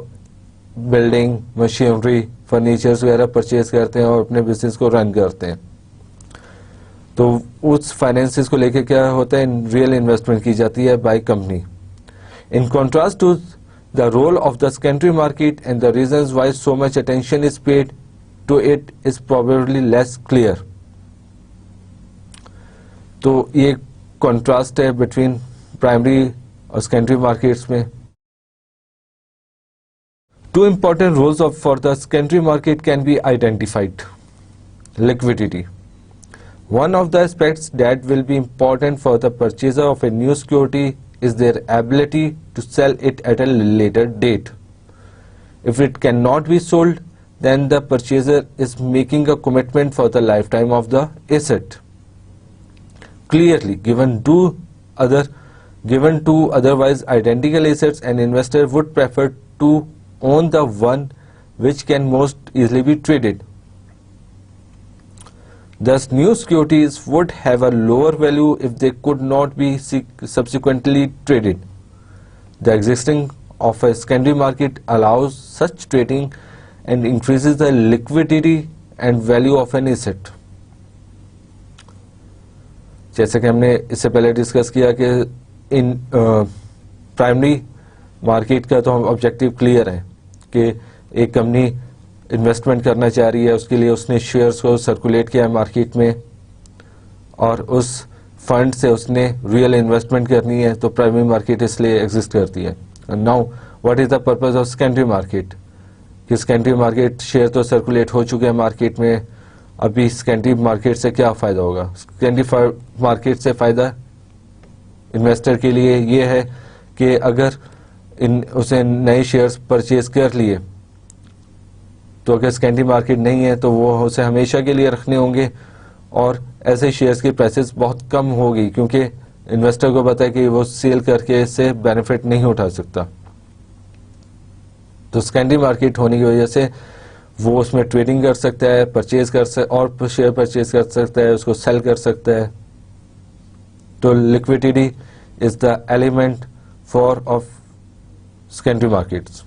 Speaker 1: بلڈنگ, مشینری, فرنیچرز وغیرہ پرچیز کرتے ہیں اور اپنے بزنس کو رن کرتے ہیں. تو اس فائنینسز کو لے کے کیا ہوتا ہے, ریئل انویسٹمنٹ کی جاتی ہے by company. In contrast to the role of the secondary market and the reasons why so much attention is paid to it is probably less clear. تو یہ کنٹراسٹ ہے بٹوین پرائمری اور secondary markets میں. Two important roles for the secondary market can be identified. Liquidity. One of the aspects that will be important for the purchaser of a new security is their ability to sell it at a later date. If it cannot be sold, then the purchaser is making a commitment for the lifetime of the asset. Clearly, given two otherwise identical assets, an investor would prefer to own the one which can most easily be traded. Thus, new securities would have a lower value if they could not be subsequently traded. The existing of a secondary market allows such trading and increases the liquidity and value of an asset. جیسے کہ ہم نے اس سے پہلے discuss کیا کہ ان primary market کا تو آبجیکٹو کلیئر ہے کہ ایک کمپنی انویسٹمنٹ کرنا چاہ رہی ہے, اس کے لیے اس نے شیئرس کو سرکولیٹ کیا ہے مارکیٹ میں اور اس فنڈ سے اس نے ریئل انویسٹمنٹ کرنی ہے, تو پرائمری مارکیٹ اس لیے ایگزسٹ کرتی ہے. Now what is the purpose of secondary market, کہ سیکنڈری مارکیٹ شیئر تو سرکولیٹ ہو چکے ہیں مارکیٹ میں, ابھی سیکنڈری مارکیٹ سے کیا فائدہ ہوگا؟ سیکنڈری مارکیٹ سے فائدہ انویسٹر کے لیے یہ ہے کہ اگر اسے نئے شیئرز پرچیز کر لیے تو اگر سیکنڈری مارکیٹ نہیں ہے تو وہ اسے ہمیشہ کے لیے رکھنے ہوں گے اور ایسے شیئرز کی پرائسز بہت کم ہوگی, کیونکہ انویسٹر کو پتا ہے کہ وہ سیل کر کے اس سے بینیفٹ نہیں اٹھا سکتا. تو سیکنڈری مارکیٹ ہونے کی وجہ سے وہ اس میں ٹریڈنگ کر سکتا ہے, پرچیز کر سکتا اور شیئر پرچیز کر سکتا ہے, اس کو سیل کر سکتا ہے. تو liquidity is the element of secondary markets.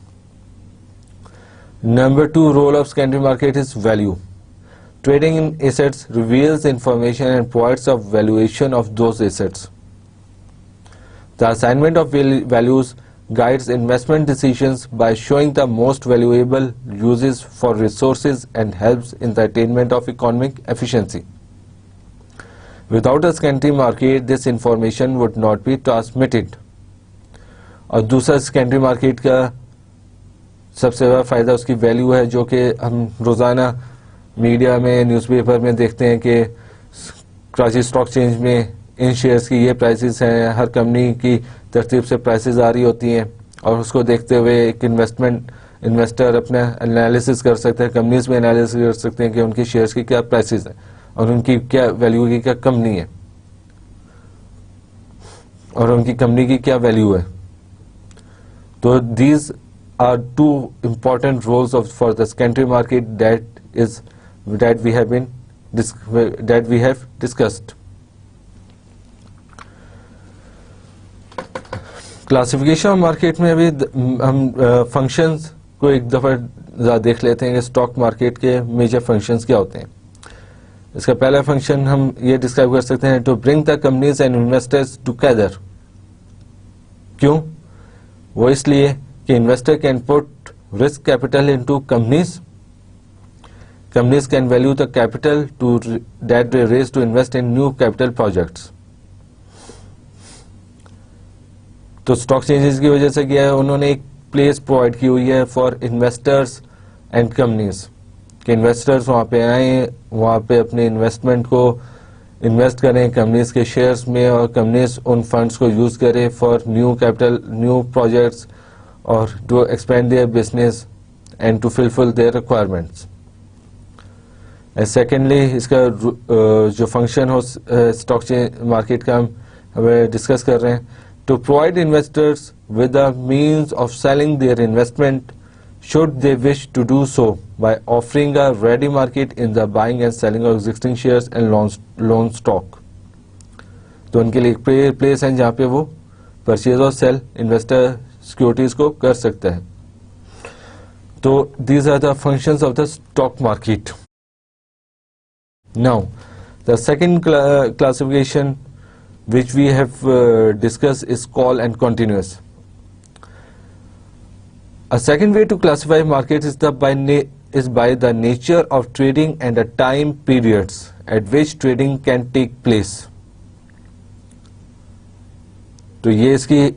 Speaker 1: Number 2 role of secondary market is value. Trading in assets reveals information and provides a valuation of those assets. The assignment of values guides investment decisions by showing the most valuable uses for resources and helps in the attainment of economic efficiency. Without a secondary market, this information would not be transmitted. اور دوسرا secondary market کا سب سے بڑا فائدہ اس کی value ہے, جو کہ ہم روزانہ میڈیا میں, نیوز پیپر میں دیکھتے ہیں کہ کراچی اسٹاک چینج میں ان شیئرز کی یہ پرائسز ہیں, ہر کمپنی کی ترتیب سے پرائسز آ رہی ہوتی ہیں اور اس کو دیکھتے ہوئے ایک انویسٹر اپنا انالیسس کر سکتے ہیں, کمپنیز میں انالیسس کر سکتے ہیں کہ ان کی شیئرز کی کیا پرائسز ہیں اور ان کی کیا ویلیو کی کیا کمپنی ہے اور ان کی کمپنی کی کیا ویلیو ہے. تو these are two important roles for the secondary market that we have discussed. Classification market میں ابھی ہم فنکشنز کو ایک دفعہ دیکھ لیتے ہیں کہ اسٹاک مارکیٹ کے میجر فنکشنز کیا ہوتے ہیں. اس کا پہلا فنکشن ہم یہ ڈسکرائب کر سکتے ہیں, to bring the companies and investors together. کیوں؟ وہ اس لیے کہ investor can put risk capital into companies. Companies can value the capital that they raise to invest in new capital projects. تو اسٹاک چینجز کی وجہ سے کیا ہے, انہوں نے ایک پلیس پرووائڈ کی ہوئی ہے فار انویسٹرز اینڈ کمپنیز, کہ انویسٹرز وہاں پہ آئیں, وہاں پہ اپنے انویسٹمنٹ کو انویسٹ کریں کمپنیز کے شیئرز میں, اور کمپنیز ان فنڈز کو یوز کریں for new capital, new projects, اور to expand their business and to fulfil their requirements. Secondly اس کا جو فنکشن ہو اسٹاک مارکیٹ کا ہم ڈسکس کر رہے ہیں, to provide investors with the means of selling their investment should they wish to do so by offering a ready market in the buying and selling of existing shares and loan stock. تو ان کے لیے ایک place ہے جہاں پہ وہ purchase اور cell investor securities کو کر سکتا ہے. تو these are the functions of the stock market. Now the second classification which we have discussed is call and continuous. A second way to classify markets is by the nature of trading and the time periods at which trading can take place. تو یہ اس کی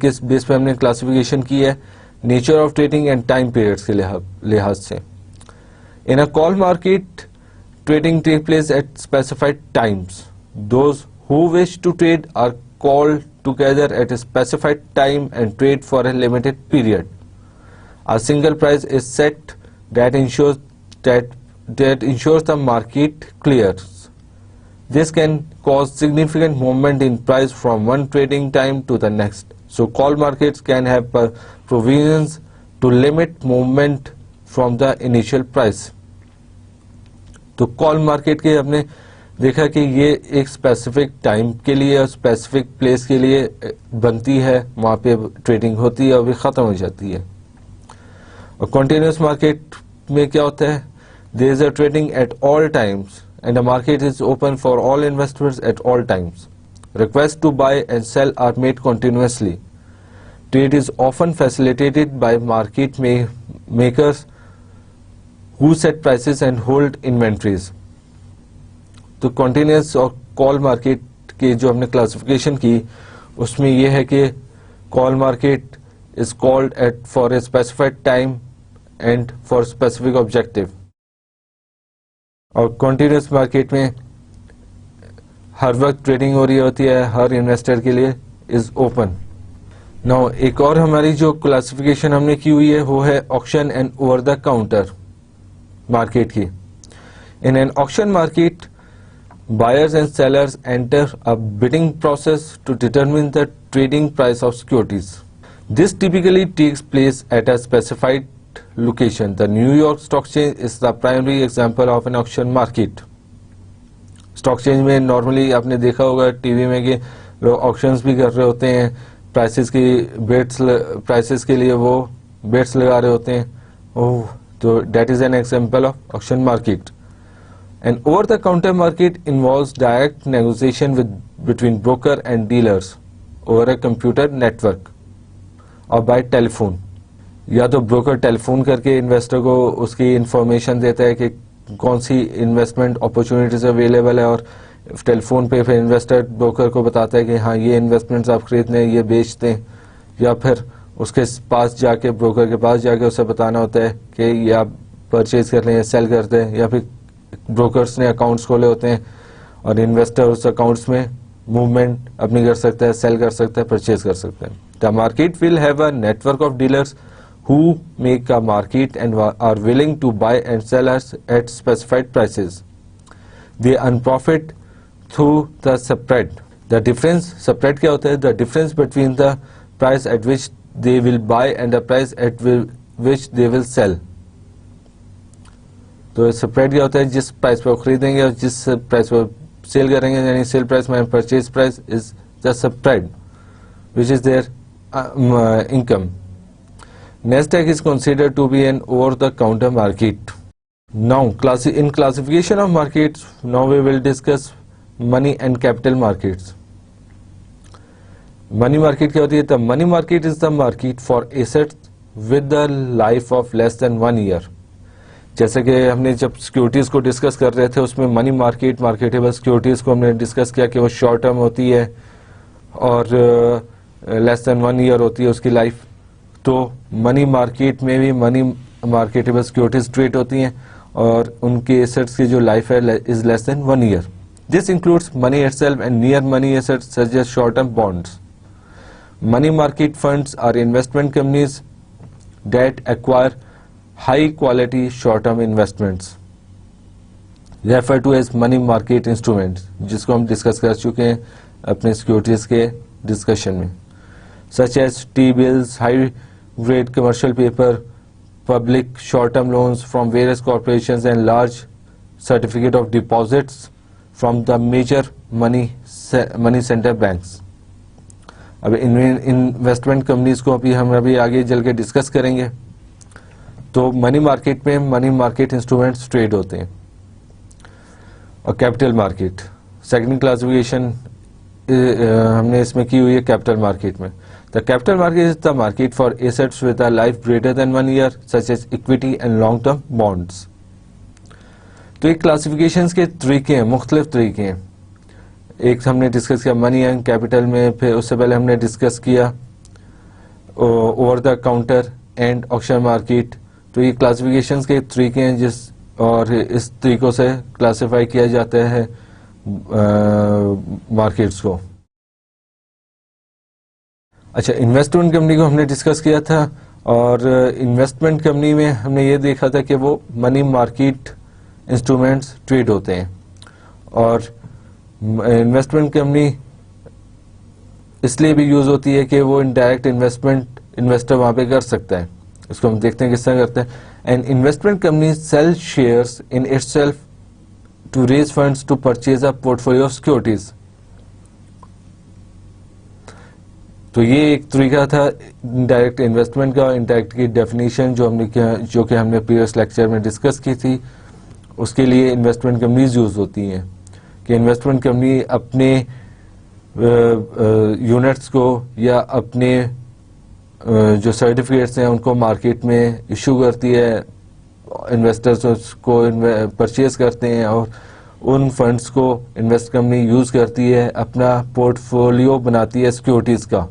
Speaker 1: کس بیس پہ ہم نے classification کی ہے؟ Nature of trading and time periods کے لحاظ سے. In a call market, trading takes place at specified times. Those who wish to trade are called together at a specified time and trade for a limited period. A single price is set that ensures the market clears. This can cause significant movement in price from one trading time to the next. So call markets can have provisions to limit movement from the initial price. تو کال market کے ہم نے دیکھا کہ یہ ایک specific time کے لیے اور اسپیسیفک پلیس کے لیے بنتی ہے, وہاں پہ ٹریڈنگ ہوتی ہے اور بھی ختم ہو جاتی ہے. اور کنٹینیوس مارکیٹ میں کیا ہوتا ہے؟ There is a trading at all times and the market is open for all investors at all times. Request to buy and sell are made continuously. Trade is often facilitated by market makers who set prices and hold inventories. تو continuous اور call market کی جو ہم نے classification کی اس میں یہ ہے کہ call market is called at for a specified time and for specific objective. اور کنٹینیوس مارکیٹ میں ہر وقت ٹریڈنگ ہو رہی ہوتی ہے, ہر انویسٹر کے لیے از اوپن. ناؤ ایک اور ہماری جو کلاسیفیکیشن ہم نے کی ہوئی ہے وہ ہے auction and over the counter market کی. In an auction market, buyers and sellers enter a bidding process to determine the trading price of securities. This typically takes place at a specified location. The New York Stock Exchange is the primary example of an auction market. Stock Exchange میں normally آپ نے دیکھا ہوگا T V میں کہ لوگ آکشنز بھی کر رہے ہوتے ہیں, پرائسز کے لیے وہ بیٹس لگا رہے ہوتے ہیں. So that is an example of auction market. An over-the-counter market involves direct negotiation between broker and dealers over a computer network or by telephone. یا تو بروکر ٹیلی فون کر کے انویسٹر کو اس کی انفارمیشن دیتا ہے کہ کون سی انویسٹمنٹ اپرچونیٹیز اویلیبل ہے, اور ٹیلی فون پہ پھر انویسٹر بروکر کو بتاتا ہے کہ ہاں یہ انویسٹمنٹس آپ خریدنے یہ بیچتے ہیں, یا پھر اس کے پاس جا کے بروکر کے پاس جا کے اسے بتانا ہوتا ہے کہ یہ آپ پرچیز کر لیں یا سیل کرتے ہیں, یا پھر بروکرس نے اکاؤنٹس کھولے ہوتے ہیں اور انویسٹر اس اکاؤنٹس میں موومنٹ اپنی کر سکتا ہے, سیل کر سکتا ہے, پرچیز کر سکتا ہے. The market will have a network of dealers who make a market and are willing to buy and sell at specified prices. They earn profit through the spread. The difference, spread کیا ہوتا ہے? The difference between the price at which they will buy and the price at which they will sell. تو spread کیا ہوتا ہے؟ جس price پہ خریدیں گے اور جس پرائس پہ سیل کریں گے, یعنی سیل پرائس میں purchase price is the spread which is their income. Nasdaq is considered to be an over-the-counter market. Now, in classification of markets, now we will discuss money and capital markets. Money market کیا ہوتی ہے؟ The money market is the market for assets with the life of less than 1 year. جیسے کہ ہم نے جب securities کو discuss کر رہے تھے اس میں منی مارکیٹ, مارکیٹیبل سیکورٹیز کو ہم نے ڈسکس کیا کہ وہ شارٹ ٹرم ہوتی ہے اور لیس دین 1 year ہوتی ہے اس کی لائف. تو منی مارکیٹ میں بھی منی مارکیٹیبل سیکورٹیز ٹریڈ ہوتی ہیں اور ان کے ایسٹس کی جو لائف ہے is less than 1 year. This includes money itself and near money assets such as short term bonds. Money market funds are investment companies that acquire high quality short term investments refer to as money market instruments, جس کو ہم discuss کر چکے ہیں اپنے securities کے discussion میں, such as T-bills, high-grade commercial paper, public short-term loans from various corporations and large certificate of deposits from the major money money center banks. اب انویسٹمنٹ کمپنیز کو ہم ابھی آگے چل کے ڈسکس کریں گے. تو منی مارکیٹ میں منی مارکیٹ انسٹرومینٹس ٹریڈ ہوتے ہیں. اور کیپٹل مارکیٹ سیکنڈ کلاسیفیکیشن ہم نے اس میں کی ہوئی ہے کیپٹل مارکیٹ میں. The capital market is the market for assets with a life greater than 1 year, such as equity and long-term bonds. تو ایک کلاسیفیکیشنز کے طریقے ہیں, مختلف طریقے ہیں. ایک ہم نے ڈسکس کیا منی اینڈ کیپٹل میں, پھر اس سے پہلے ہم نے ڈسکس کیا over the counter and auction market. تو یہ کلاسیفیکیشنز کے طریقے ہیں اور اس طریقوں سے کلاسیفائی کیا جاتا ہے مارکیٹس کو. اچھا, انویسٹمنٹ کمپنی کو ہم نے ڈسکس کیا تھا, اور انویسٹمنٹ کمپنی میں ہم نے یہ دیکھا تھا کہ وہ منی مارکیٹ انسٹرومینٹس ٹریڈ ہوتے ہیں. اور انویسٹمنٹ کمپنی اس لیے بھی یوز ہوتی ہے کہ وہ انڈائریکٹ انویسٹمنٹ انویسٹر وہاں پہ کر سکتا ہے. اس کو ہم دیکھتے ہیں کس طرح کرتے ہیں. And investment company sell shares in itself to raise funds to purchase a portfolio of securities. تو یہ ایک طریقہ تھا انڈائریکٹ انویسٹمنٹ کا. انڈائریکٹ کی ڈیفینیشن جو کہ ہم نے پریویس لیکچر میں ڈسکس کی تھی, اس کے لیے انویسٹمنٹ کمپنیز یوز ہوتی ہیں کہ انویسٹمنٹ کمپنی اپنے یونٹس کو یا اپنے جو سرٹیفکیٹس ہیں ان کو مارکیٹ میں ایشو کرتی ہے, انویسٹرز کو پرچیز کرتے ہیں, اور ان فنڈس کو انویسٹ کمپنی یوز کرتی ہے, اپنا پورٹ فولیو بناتی ہے سیکورٹیز کا,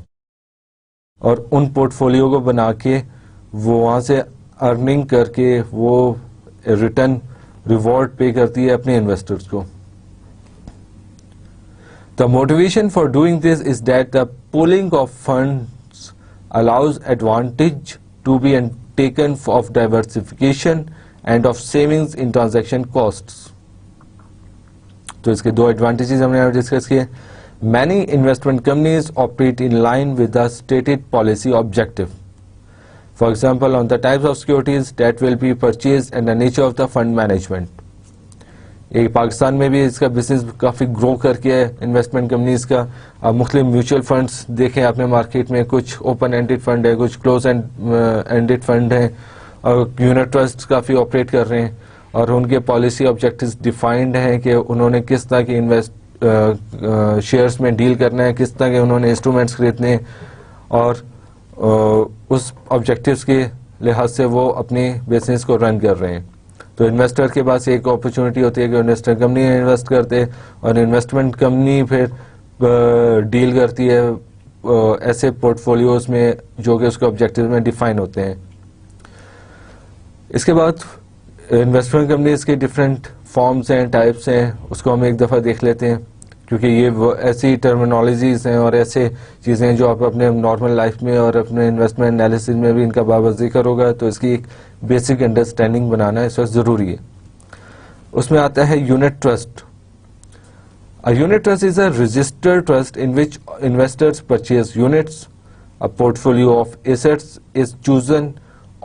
Speaker 1: اور ان پورٹ فولیو کو بنا کے وہ وہاں سے ارننگ کر کے وہ ریٹرن ریوارڈ پے کرتی ہے اپنے انویسٹرز کو. The motivation for doing this is that the pooling of funds allows advantage to be taken of diversification and of savings in transaction costs. تو اس کے دو ایڈوانٹیجز ہم نے ڈسکس کیے. Many investment companies operate in line with the stated policy objective. For example, on the types of securities that will be purchased and the nature of the fund management. یہ پاکستان میں بھی اس کا business کافی گرو کر کے ہے investment companies کا. اب مختلف میوچل فنڈس دیکھیں آپ نے مارکیٹ میں, کچھ اوپن اینڈڈ فنڈ ہے, کچھ کلوز اینڈڈ فنڈ ہیں, اور یونٹ ٹرسٹ کافی آپریٹ کر رہے ہیں, اور ان کے پالیسی آبجیکٹیوز ڈیفائنڈ ہیں کہ انہوں نے کس طرح کی شیئرس میں ڈیل کرنا ہے, کس طرح کے انہوں نے انسٹرومنٹس خریدنے ہیں, اور اس آبجیکٹیوز کے لحاظ سے وہ اپنے بزنس کو رن کر رہے ہیں. تو انویسٹر کے پاس ایک اپرچونٹی ہوتی ہے کہ انویسٹر کمپنی میں انویسٹ کرتے, اور انویسٹمنٹ کمپنی پھر ڈیل کرتی ہے ایسے پورٹ فولیوز میں جو کہ اس کے آبجیکٹیو میں ڈیفائن ہوتے ہیں. اس کے بعد انویسٹمنٹ کمپنیز کے ڈفرینٹ فارمز ہیں, ٹائپس ہیں, اس کو ہم ایک دفعہ دیکھ لیتے ہیں, کیونکہ یہ ایسی ٹرمینالوجیز ہیں اور ایسے چیزیں جو آپ اپنے نارمل لائف میں اور اپنے انویسٹمنٹ انالیسس میں بھی ان کا بابت ذکر ہوگا, تو اس کی ایک بیسک انڈرسٹینڈنگ بنانا اس وقت ضروری ہے. اس میں آتا ہے unit trust. A unit trust is a registered trust in which investors purchase units. A portfolio of assets is chosen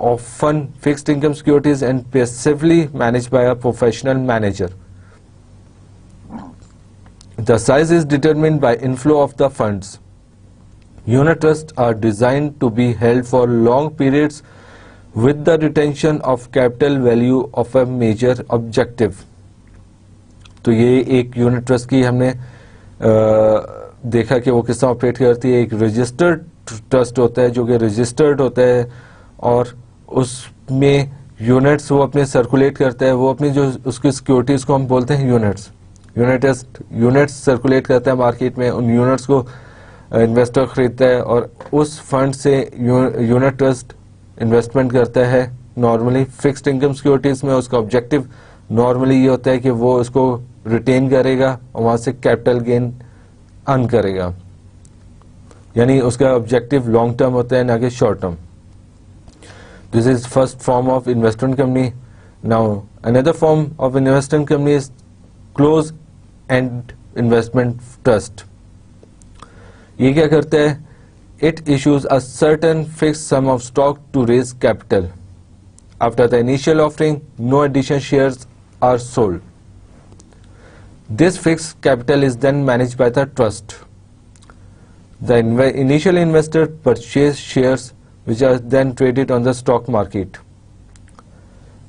Speaker 1: often fixed income securities and passively managed by a professional manager. The size is determined by inflow of the funds. Unit trusts are designed to be held for long periods with the retention of capital value of a major objective. تو یہ ایک unit trust کی ہم نے دیکھا کہ وہ کس طرح آپریٹ کرتی ہے. ایک رجسٹرڈ ٹرسٹ ہوتا ہے جو کہ رجسٹرڈ ہوتا ہے, اور اس میں یونٹس وہ اپنے سرکولیٹ کرتا ہے, وہ اپنی جو اس کی سیکورٹیز کو ہم بولتے ہیں یونٹس. یونٹس سرکولیٹ کرتا ہے مارکیٹ میں, ان یونٹس کو انویسٹر خریدتا ہے, اور اس فنڈ سے یونٹ ٹرسٹ انویسٹمنٹ کرتا ہے نارملی فکسڈ انکم سیکورٹیز میں. اس کا آبجیکٹو نارملی یہ ہوتا ہے کہ وہ اس کو ریٹین کرے گا اور وہاں سے کیپٹل گین ارن کرے گا, یعنی اس کا آبجیکٹو لانگ ٹرم ہوتا ہے نہ کہ short term. This is first form of investment company. Now another form of investment company is close end investment trust. یہ کیا کرتا ہے؟ It issues a certain fixed sum of stock to raise capital. After the initial offering, no additional shares are sold. This fixed capital is then managed by the trust. The initial investor purchase shares which are then traded on the stock market.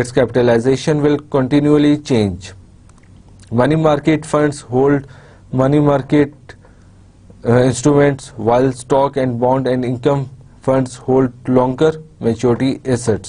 Speaker 1: its capitalization will continually change. Money market funds hold money market instruments, while stock and bond and income funds hold longer maturity assets.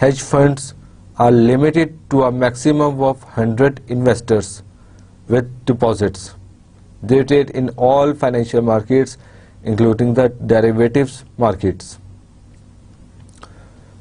Speaker 1: hedge funds are limited to a maximum of 100 investors with deposits. They trade in all financial markets, including the derivatives markets.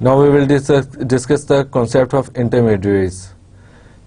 Speaker 1: Now we will discuss the concept of intermediaries.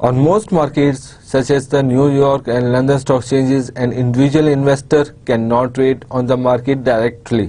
Speaker 1: On most markets, such as the New York and London stock exchanges, an individual investor cannot trade on the market directly.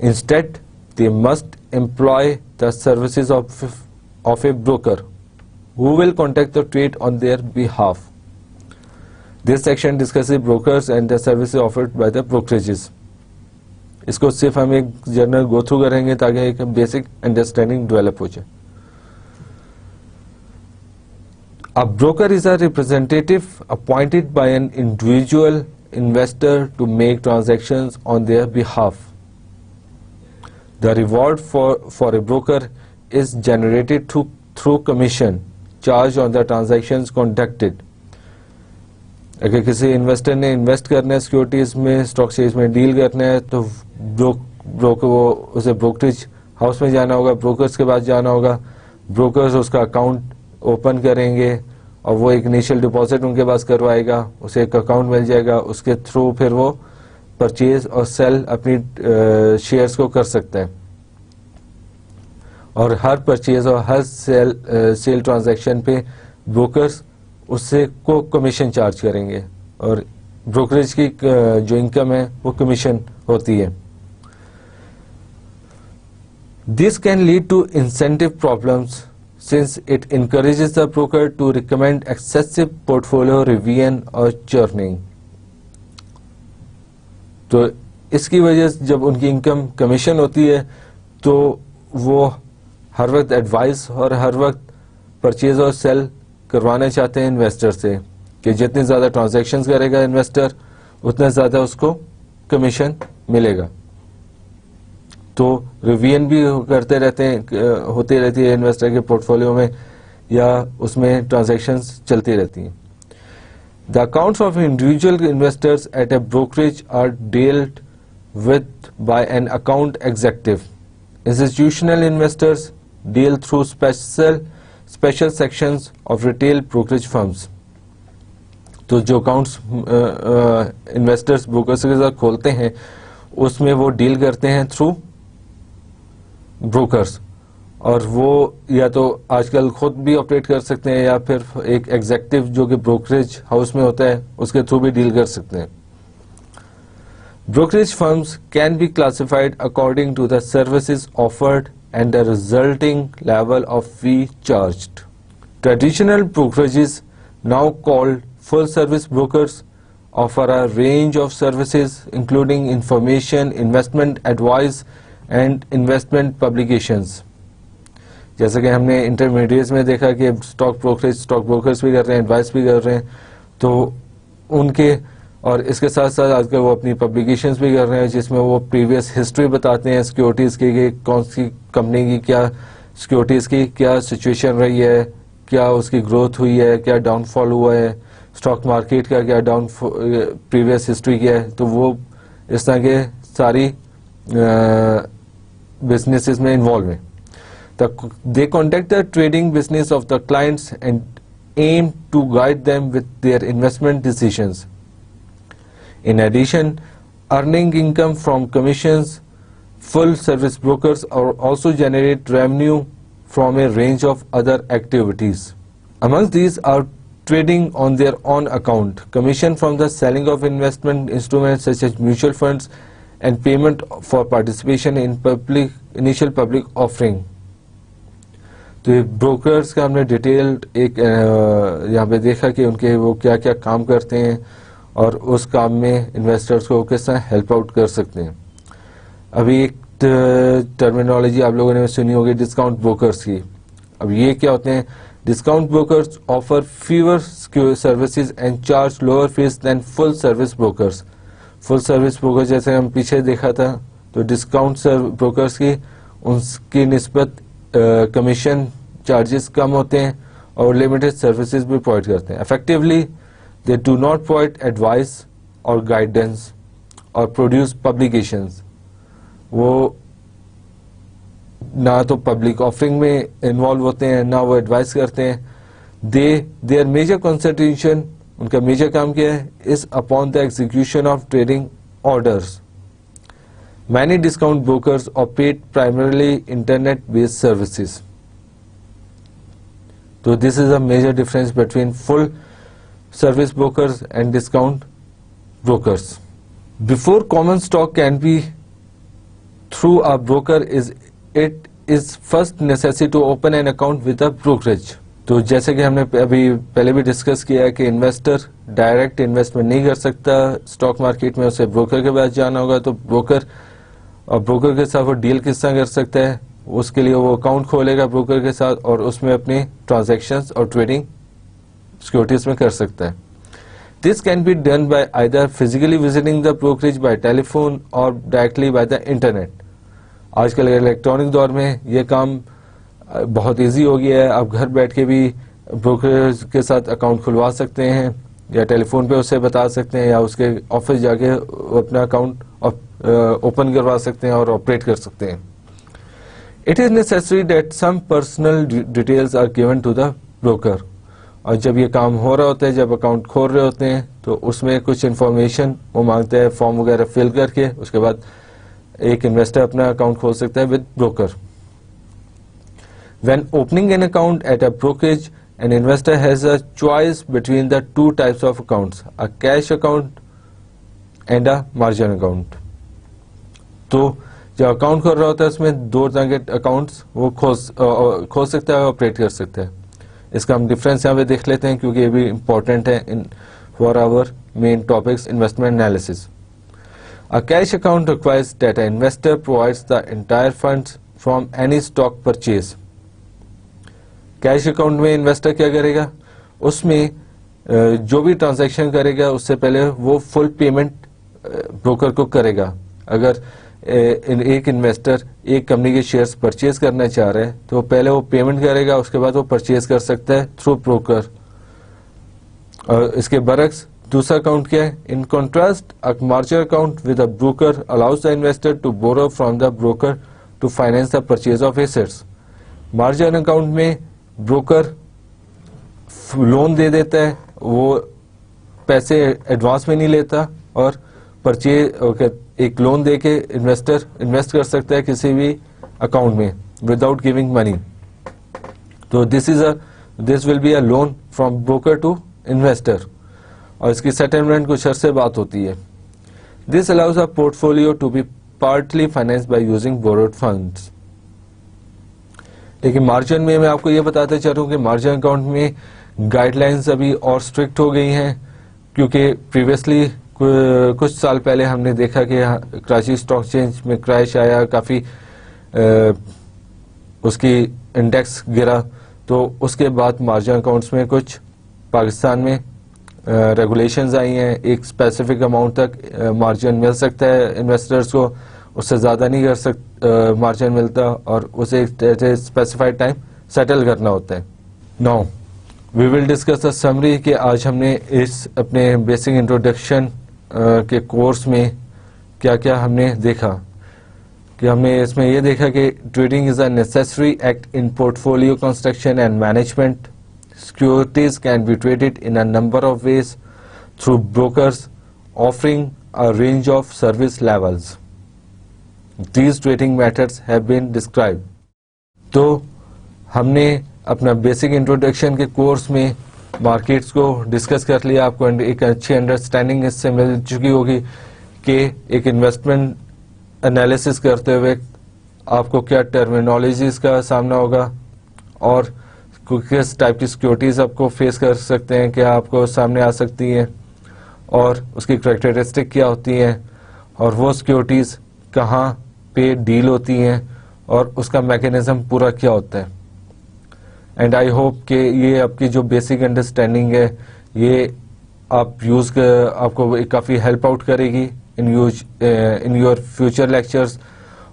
Speaker 1: Instead, they must employ the services of a broker who will conduct the trade on their behalf. This section discusses brokers and the services offered by the brokerages. اس کو صرف ہم ایک general go through کریں گے تاکہ ایک basic understanding develop ہو جائے. A broker is a representative appointed by an individual investor to make transactions on their behalf. The reward for a broker is generated through commission charged on the transactions conducted. اگر کسی investor نے invest کرنا ہے securities میں، stock exchange میں deal کرنا ہے، تو وہ اسے بروکریج ہاؤس میں جانا ہوگا، بروکرز کے پاس جانا ہوگا. بروکرز اس کا اکاؤنٹ اوپن کریں گے اور وہ ایک انیشیل ڈپازٹ ان کے پاس کروائے گا، اسے ایک اکاؤنٹ مل جائے گا، اس کے تھرو پھر وہ پرچیز اور سیل اپنی شیئرز کو کر سکتا ہے. اور ہر پرچیز اور ہر سیل ٹرانزیکشن پہ بروکرز اس سے کو کمیشن چارج کریں گے، اور بروکریج کی جو انکم ہے وہ کمیشن ہوتی ہے. This can lead to incentive problems since it encourages the broker to recommend excessive portfolio revision اور churning. تو اس کی وجہ سے جب ان کی انکم کمیشن ہوتی ہے تو وہ ہر وقت ایڈوائز اور ہر وقت پرچیز اور سیل کروانا چاہتے ہیں انویسٹر سے کہ جتنی زیادہ ٹرانزیکشنز کرے گا انویسٹر اتنا زیادہ اس کو کمیشن ملے گا. تو ریویژن بھی کرتے رہتے ہیں، ہوتی رہتی ہے انویسٹر کے پورٹ فولیو میں، یا اس میں ٹرانزیکشنز چلتی رہتی ہیں. The accounts of individual investors at a brokerage are dealt with by an account executive. Institutional investors deal through special sections of retail brokerage firms. تو جو اکاؤنٹس انویسٹرز بروکرز کے ساتھ کھولتے ہیں اس میں وہ ڈیل کرتے ہیں تھرو بروکرز، اور وہ یا تو آج کل خود بھی آپریٹ کر سکتے ہیں یا پھر ایک ایگزیکٹو جو کہ بروکریج ہاؤس میں ہوتا ہے اس کے تھرو بھی ڈیل کر سکتے ہیں. Brokerage firms can be classified according to the services offered and the resulting level of fee charged. Traditional brokerages now called full service brokers offer a range of services including information, investment advice and investment publications. جیسا کہ ہم نے intermediates میں دیکھا کہ stock brokers بھی کر رہے ہیں، ایڈوائس بھی کر رہے ہیں، تو ان کے اور اس کے ساتھ ساتھ آج کل وہ اپنی پبلیکیشنز بھی کر رہے ہیں جس میں وہ پریویس ہسٹری بتاتے ہیں سیکورٹیز کی کہ کون سی کمپنی کی کیا سیکورٹیز کی کیا سچویشن رہی ہے، کیا اس کی گروتھ ہوئی ہے، کیا ڈاؤن فال ہوا ہے، اسٹاک مارکیٹ کا کیا ڈاؤن پریویس ہسٹری کیا ہے. تو وہ اس طرح کے ساری بزنسز میں انوالو ہیں. They conduct the trading business of the clients and aim to guide them with their investment decisions. In addition, earning income from commissions, full service brokers also generate revenue from a range of other activities. Amongst these are trading on their own account, commission from the selling of investment instruments such as mutual funds, and payment for participation in initial public offering. تو یہ brokers کا ہم نے detailed ایک یہاں پہ دیکھا کہ ان کے وہ کیا کیا کام کرتے ہیں اور اس کام میں انویسٹرز کو کس طرح ہیلپ آؤٹ کر سکتے ہیں. ابھی ایک ٹرمینالوجی آپ لوگوں نے سنی ہوگی ڈسکاؤنٹ بروکرز کی. اب یہ کیا ہوتے ہیں؟ Discount brokers offer fewer services and charge lower fees than full service brokers. Full service broker جیسے ہم پیچھے دیکھا تھا تو ڈسکاؤنٹ بروکرز کی ان کی نسبت کمیشن چارجز کم ہوتے ہیں اور لمیٹڈ سروسز بھی پرووائڈ کرتے ہیں. Effectively they do not provide advice اور گائیڈنس اور پروڈیوس پبلیکیشنز. وہ نہ تو پبلک آفرنگ میں انوالو ہوتے ہیں نہ وہ ایڈوائز کرتے ہیں. دیئر میجر کنسنٹریشن، ان کا میجر کام کیا ہے؟ Is upon the execution of trading orders. Many discount brokers operate primarily internet-based services. So this is a major difference between full service brokers and discount brokers. Before common stock can be through a broker, it is first necessary to open an account with a brokerage. تو جیسے کہ ہم نے ابھی پہلے بھی discuss کیا کہ انویسٹر ڈائریکٹ انویسٹمنٹ نہیں کر سکتا اسٹاک مارکیٹ میں، اسے بروکر کے پاس جانا ہوگا. تو بروکر اور بروکر کے ساتھ وہ ڈیل کس طرح کر سکتا ہے. اس کے لیے وہ اکاؤنٹ کھولے گا بروکر کے ساتھ اور اس میں اپنی ٹرانزیکشنز اور ٹریڈنگ سیکورٹیز میں کر سکتا ہے. This can be done by either physically visiting the brokerage by telephone or directly by the internet. آج کل الیکٹرانک دور میں یہ کام بہت ایزی ہو گیا ہے. آپ گھر بیٹھ کے بھی بروکریج کے ساتھ اکاؤنٹ کھلوا سکتے ہیں یا ٹیلی فون پہ اسے بتا سکتے ہیں یا اس کے آفس جا کے اپنا اکاؤنٹ اوپن کروا سکتے ہیں اور آپریٹ کر سکتے ہیں. It is necessary that some personal details are given to the broker. اور جب یہ کام ہو رہا ہوتا ہے, جب اکاؤنٹ کھول رہے ہوتے ہیں تو اس میں کچھ انفارمیشن وہ مانگتا ہے, فارم وغیرہ فل کر کے اس کے بعد ایک انویسٹر اپنا اکاؤنٹ کھول سکتا ہے with broker. When opening an account at a brokerage, an investor has a choice between the two types of accounts, a cash account and a margin account. تو جب اکاؤنٹ کھول رہا ہوتا ہے اس میں دو طرح کے اکاؤنٹس وہ کھول سکتا ہے اور آپریٹ کر سکتا ہے. اس کا ہم ڈفرینس یہاں پہ دیکھ لیتے ہیں کیونکہ یہ بھی امپورٹنٹ ہے for our main topics investment analysis. A cash account requires that an investor provides the entire funds from any stock purchase. Cash account میں انویسٹر کیا کرے گا, اس میں جو بھی ٹرانزیکشن کرے گا اس سے پہلے وہ فل پیمنٹ بروکر کو کرے گا. اگر ایک انویسٹر ایک کمپنی کے شیئرز پرچیز کرنا چاہ رہا ہے تو پہلے وہ پیمنٹ کرے گا, اس کے بعد وہ پرچیز کر سکتا ہے تھرو بروکر. اور اس کے برعکس دوسرا اکاؤنٹ کیا ہے, in contrast margin account with a broker allows the investor to borrow from the broker to finance the purchase of assets. Margin account میں بروکر لون دے دیتا ہے, وہ پیسے ایڈوانس میں نہیں لیتا اور پرچیز ایک لون دے کے انویسٹر انویسٹ کر سکتا ہے کسی بھی اکاؤنٹ میں وداؤٹ گیونگ منی. تو this will be a loan from broker to investor اور اس کی سیٹلمنٹ کچھ عرصے بعد ہوتی ہے. This allows a portfolio to be partly finance by using borrowed funds. لیکن مارجن میں آپ کو یہ بتاتے چلوں کہ مارجن اکاؤنٹ میں گائیڈ لائنز ابھی اور اسٹرکٹ ہو گئی ہیں کیونکہ پریویسلی کچھ سال پہلے ہم نے دیکھا کہ کراچی اسٹاک ایکسچینج میں کریش آیا, کافی اس کی انڈیکس گرا, تو اس کے بعد مارجن اکاؤنٹس میں کچھ پاکستان میں ریگولیشنز آئی ہیں. ایک اسپیسیفک اماؤنٹ تک مارجن مل سکتا ہے انویسٹرز کو, اس سے زیادہ نہیں کر مارجن ملتا اور اسے اسپیسیفائڈ ٹائم سیٹل کرنا ہوتا ہے. Now we will discuss the summary کہ آج ہم نے اس اپنے بیسک انٹروڈکشن کے کورس میں کیا کیا ہم نے دیکھا. کہ ہم نے اس میں یہ دیکھا کہ trading is a necessary act in port folio construction and management. Securities can be traded in a number of ways through brokers offering a range of service levels. These trading methods have been described. تو ہم نے اپنا basic introduction کے course میں markets کو discuss کر لیا. آپ کو ایک اچھی انڈرسٹینڈنگ اس سے مل چکی ہوگی کہ ایک انویسٹمنٹ انالیسس کرتے ہوئے آپ کو کیا ٹرمینالوجیز کا سامنا ہوگا اور کس ٹائپ کی سیکورٹیز آپ کو فیس کر سکتے ہیں, کیا آپ کو سامنے آ سکتی ہیں اور اس کی کریکٹرسٹک کیا ہوتی ہیں اور وہ سیکورٹیز کہاں پہ ڈیل ہوتی ہیں اور اس کا میکینزم پورا کیا ہوتا ہے. اینڈ آئی ہوپ کہ یہ آپ کی جو بیسک انڈرسٹینڈنگ ہے یہ آپ کو کافی ہیلپ آؤٹ کرے گی ان یور فیوچر لیکچرز,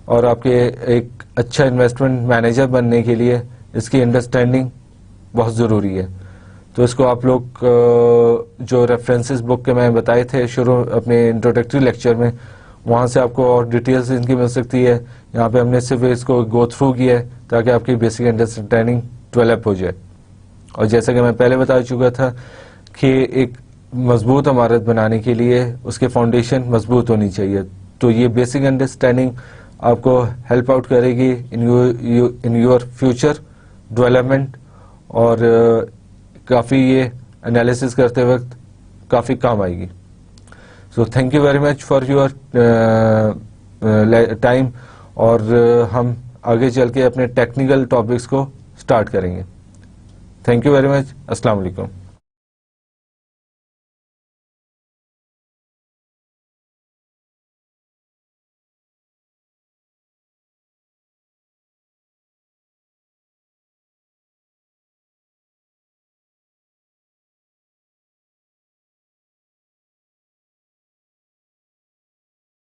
Speaker 1: اور آپ کے ایک اچھا انویسٹمنٹ مینیجر بننے کے لیے اس کی انڈرسٹینڈنگ بہت ضروری ہے. تو اس کو آپ لوگ جو ریفرنسز بک کے میں بتائے تھے شروع اپنے انٹروڈکٹری لیکچر میں, وہاں سے آپ کو اور ڈیٹیلز ان کی مل سکتی ہے. یہاں پہ ہم نے صرف اس کو گو تھرو کیا ہے تاکہ آپ کی بیسک انڈرسٹینڈنگ ڈیولپ ہو جائے. اور جیسا کہ میں پہلے بتا چکا تھا کہ ایک مضبوط عمارت بنانے کے لیے اس کے فاؤنڈیشن مضبوط ہونی چاہیے. تو یہ بیسک انڈرسٹینڈنگ آپ کو ہیلپ آؤٹ کرے گی ان یور فیوچر ڈیولپمنٹ, اور کافی یہ انالیسس کرتے وقت کافی کام آئے گی. So thank you very much for your time, اور ہم آگے چل کے اپنے ٹیکنیکل ٹاپکس کو اسٹارٹ کریں گے. Thank you very much. السلام علیکم.